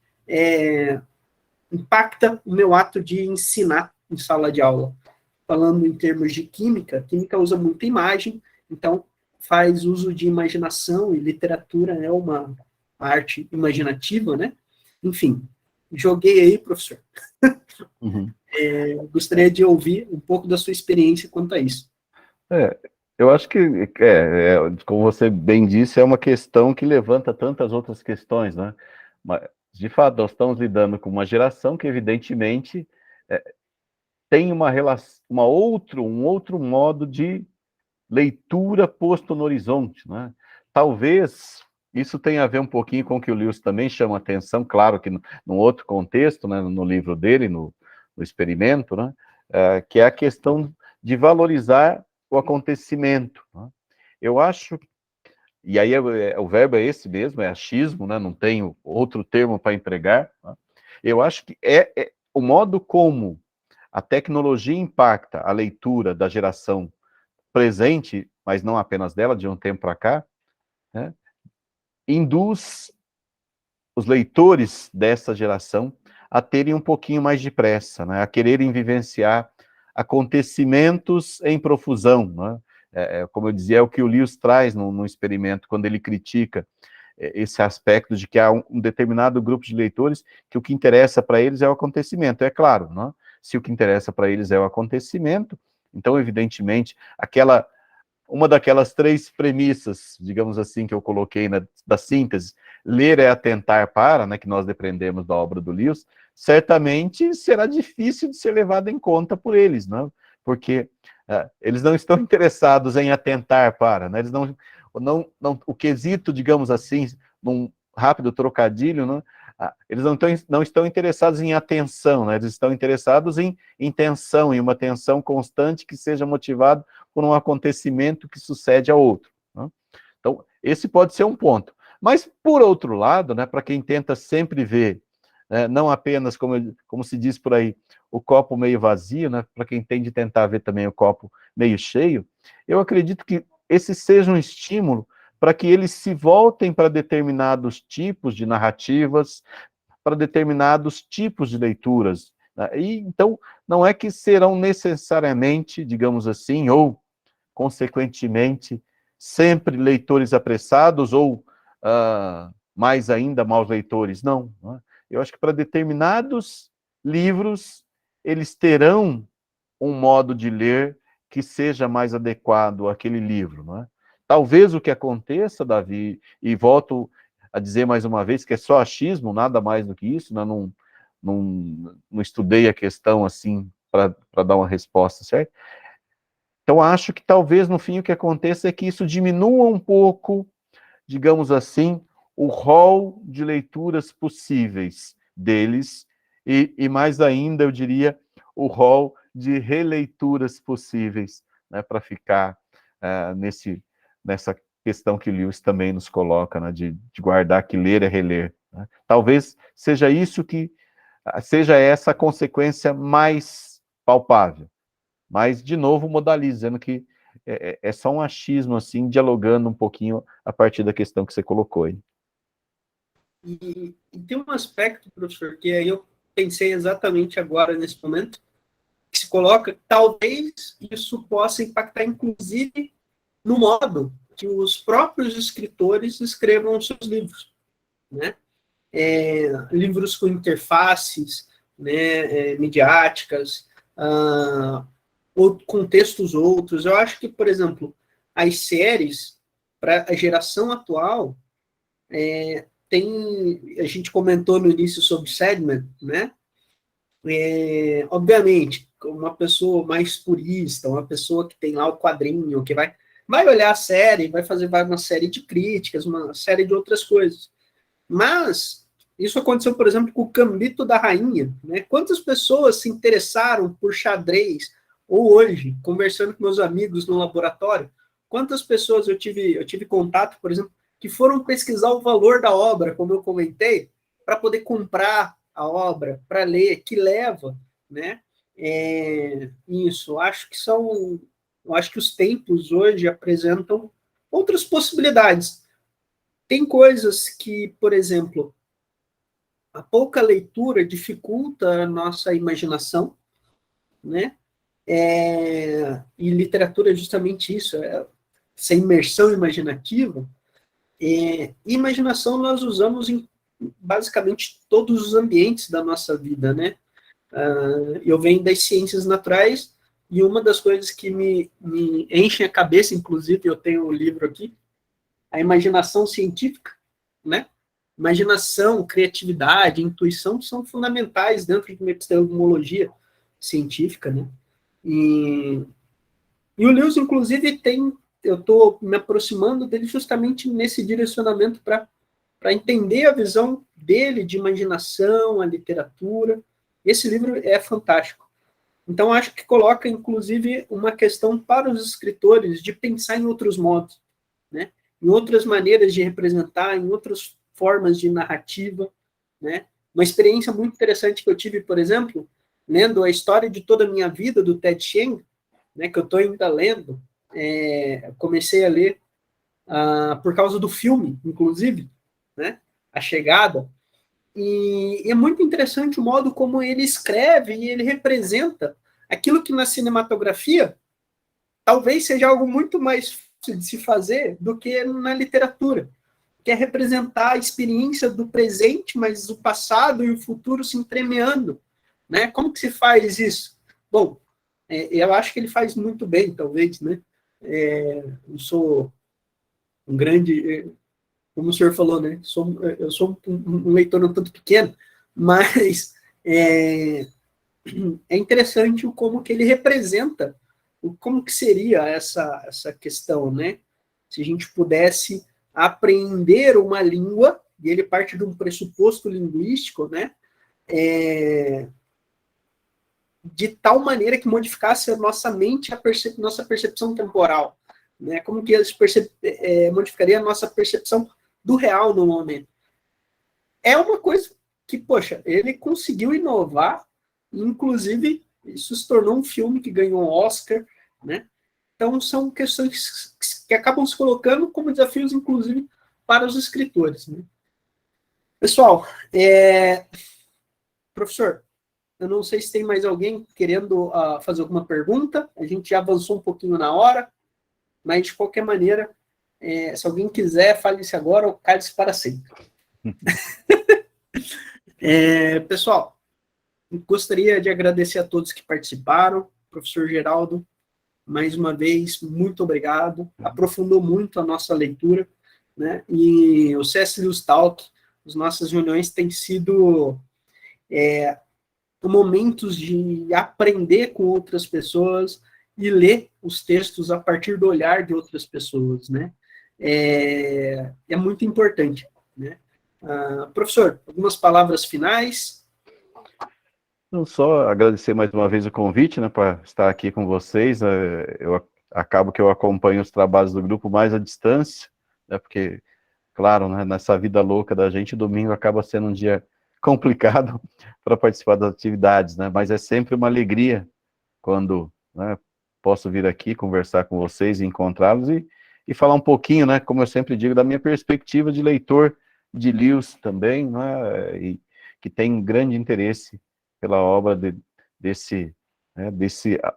impacta o meu ato de ensinar em sala de aula. Falando em termos de química, química usa muita imagem, então faz uso de imaginação, e literatura é uma arte imaginativa, né? Enfim, joguei aí, professor. Uhum. Gostaria de ouvir um pouco da sua experiência quanto a isso. Eu acho que, como você bem disse, é uma questão que levanta tantas outras questões, né? Mas, de fato, nós estamos lidando com uma geração que, evidentemente, tem uma relação, um outro modo de leitura posto no horizonte, né? Talvez isso tenha a ver um pouquinho com o que o Lewis também chama atenção, claro que num outro contexto, né, no livro dele, no experimento, né, que é a questão de valorizar o acontecimento, né? Eu acho, e aí o verbo é esse mesmo, é achismo, né, não tenho outro termo para empregar, né? Eu acho que o modo como a tecnologia impacta a leitura da geração presente, mas não apenas dela, de um tempo para cá, né, induz os leitores dessa geração a terem um pouquinho mais de pressa, né, a quererem vivenciar acontecimentos em profusão, né? Como eu dizia, é o que o Lewis traz no experimento, quando ele critica esse aspecto de que há um determinado grupo de leitores que o que interessa para eles é o acontecimento. É claro, né? Se o que interessa para eles é o acontecimento, então, evidentemente, uma daquelas 3 premissas, digamos assim, que eu coloquei da síntese, ler é atentar para, né, que nós depreendemos da obra do Lewis, certamente será difícil de ser levado em conta por eles, né? Porque eles não estão interessados em atentar para, né? Eles não, o quesito, digamos assim, num rápido trocadilho, né? Eles não estão interessados em atenção, né? Eles estão interessados em intenção, em uma atenção constante que seja motivado por um acontecimento que sucede a outro, né? Então, esse pode ser um ponto. Mas, por outro lado, né, para quem tenta sempre ver, não apenas, como se diz por aí, o copo meio vazio, né, para quem tem de tentar ver também o copo meio cheio, eu acredito que esse seja um estímulo para que eles se voltem para determinados tipos de narrativas, para determinados tipos de leituras, né? E, então, não é que serão necessariamente, digamos assim, ou, consequentemente, sempre leitores apressados, ou, mais ainda, maus leitores. Não, né? Eu acho que para determinados livros, eles terão um modo de ler que seja mais adequado àquele livro, não é? Talvez o que aconteça, Davi, e volto a dizer mais uma vez que é só achismo, nada mais do que isso, né? Não estudei a questão assim para dar uma resposta, certo? Então, acho que talvez no fim o que aconteça é que isso diminua um pouco, digamos assim, o rol de leituras possíveis deles, e mais ainda, eu diria, o rol de releituras possíveis, né, para ficar nessa questão que Lewis também nos coloca, né, de guardar que ler é reler, né? Talvez seja isso seja essa a consequência mais palpável. Mas, de novo, modalizo, dizendo que é só um achismo, assim, dialogando um pouquinho a partir da questão que você colocou aí. E tem um aspecto, professor, que aí eu pensei exatamente agora, nesse momento, que se coloca, talvez isso possa impactar, inclusive, no modo que os próprios escritores escrevam os seus livros, né? Livros com interfaces, né, midiáticas, ou com textos outros. Eu acho que, por exemplo, as séries, para a geração atual, a gente comentou no início sobre Sandman, né? Obviamente, uma pessoa mais purista, uma pessoa que tem lá o quadrinho, que vai olhar a série, vai fazer uma série de críticas, uma série de outras coisas. Mas isso aconteceu, por exemplo, com o Gambito da Rainha, né? Quantas pessoas se interessaram por xadrez, ou hoje, conversando com meus amigos no laboratório, quantas pessoas eu tive contato, por exemplo, que foram pesquisar o valor da obra, como eu comentei, para poder comprar a obra, para ler, que leva, né? Isso, acho que os tempos hoje apresentam outras possibilidades. Tem coisas que, por exemplo, a pouca leitura dificulta a nossa imaginação, né? E literatura é justamente isso, essa imersão imaginativa. Imaginação nós usamos em basicamente todos os ambientes da nossa vida, né? Eu venho das ciências naturais e uma das coisas que me enchem a cabeça, inclusive eu tenho um livro aqui, a imaginação científica, né? Imaginação, criatividade, intuição são fundamentais dentro de uma epistemologia científica, né? E o Lewis, inclusive, eu estou me aproximando dele justamente nesse direcionamento para entender a visão dele de imaginação, a literatura. Esse livro é fantástico. Então, acho que coloca, inclusive, uma questão para os escritores de pensar em outros modos, né? Em outras maneiras de representar, em outras formas de narrativa, né? Uma experiência muito interessante que eu tive, por exemplo, lendo A História de Toda a Minha Vida, do Ted Chiang, né, que eu estou ainda lendo, comecei a ler por causa do filme, inclusive, né, A Chegada, e é muito interessante o modo como ele escreve e ele representa aquilo que na cinematografia talvez seja algo muito mais fácil de se fazer do que na literatura, que é representar a experiência do presente, mas o passado e o futuro se entremeando, né? Como que se faz isso? Bom, eu acho que ele faz muito bem, talvez, né? Eu sou um grande, como o senhor falou, né? Eu sou um leitor um tanto pequeno, mas é interessante como que ele representa, como que seria essa questão, né? Se a gente pudesse aprender uma língua, e ele parte de um pressuposto linguístico, né? De tal maneira que modificasse a nossa mente, nossa percepção temporal, né? Como que isso modificaria a nossa percepção do real no momento. É uma coisa que, poxa, ele conseguiu inovar, inclusive isso se tornou um filme que ganhou um Oscar, né? Então são questões que acabam se colocando como desafios, inclusive, para os escritores, né? Pessoal, professor, eu não sei se tem mais alguém querendo fazer alguma pergunta. A gente já avançou um pouquinho na hora, mas de qualquer maneira, se alguém quiser, fale-se agora ou cale-se para sempre. Pessoal, gostaria de agradecer a todos que participaram. Professor Geraldo, mais uma vez, muito obrigado. Aprofundou muito a nossa leitura, né? E o C.S. Lewis Talk, as nossas reuniões têm sido momentos de aprender com outras pessoas e ler os textos a partir do olhar de outras pessoas, né? É muito importante, né? Professor, algumas palavras finais? Não só agradecer mais uma vez o convite, né, para estar aqui com vocês. Acabo que eu acompanho os trabalhos do grupo mais à distância, né, porque, claro, né, nessa vida louca da gente, domingo acaba sendo um dia complicado para participar das atividades, né, mas é sempre uma alegria quando, né, posso vir aqui conversar com vocês e encontrá-los e falar um pouquinho, né, como eu sempre digo, da minha perspectiva de leitor de Lewis também, né, e que tem grande interesse pela obra desse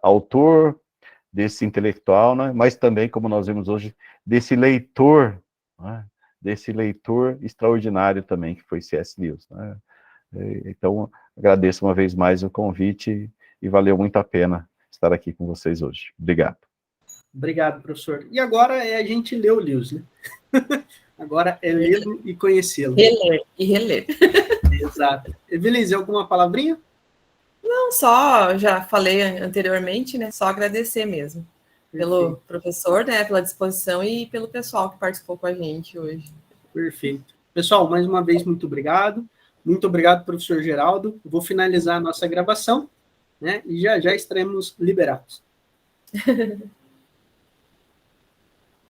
autor, desse intelectual, né, mas também, como nós vimos hoje, desse leitor, né, desse leitor extraordinário também, que foi C.S. Lewis, né. Então, agradeço uma vez mais o convite e valeu muito a pena estar aqui com vocês hoje. Obrigado. Obrigado, professor. E agora é a gente ler o Lewis, né? Agora é lê-lo e conhecê-lo. Reler e reler. Exato. Evelise, alguma palavrinha? Não, só, já falei anteriormente, né? Só agradecer mesmo pelo professor, né? Pela disposição e pelo pessoal que participou com a gente hoje. Perfeito. Pessoal, mais uma vez, muito obrigado. Muito obrigado, professor Geraldo. Vou finalizar a nossa gravação, né? E já estaremos liberados.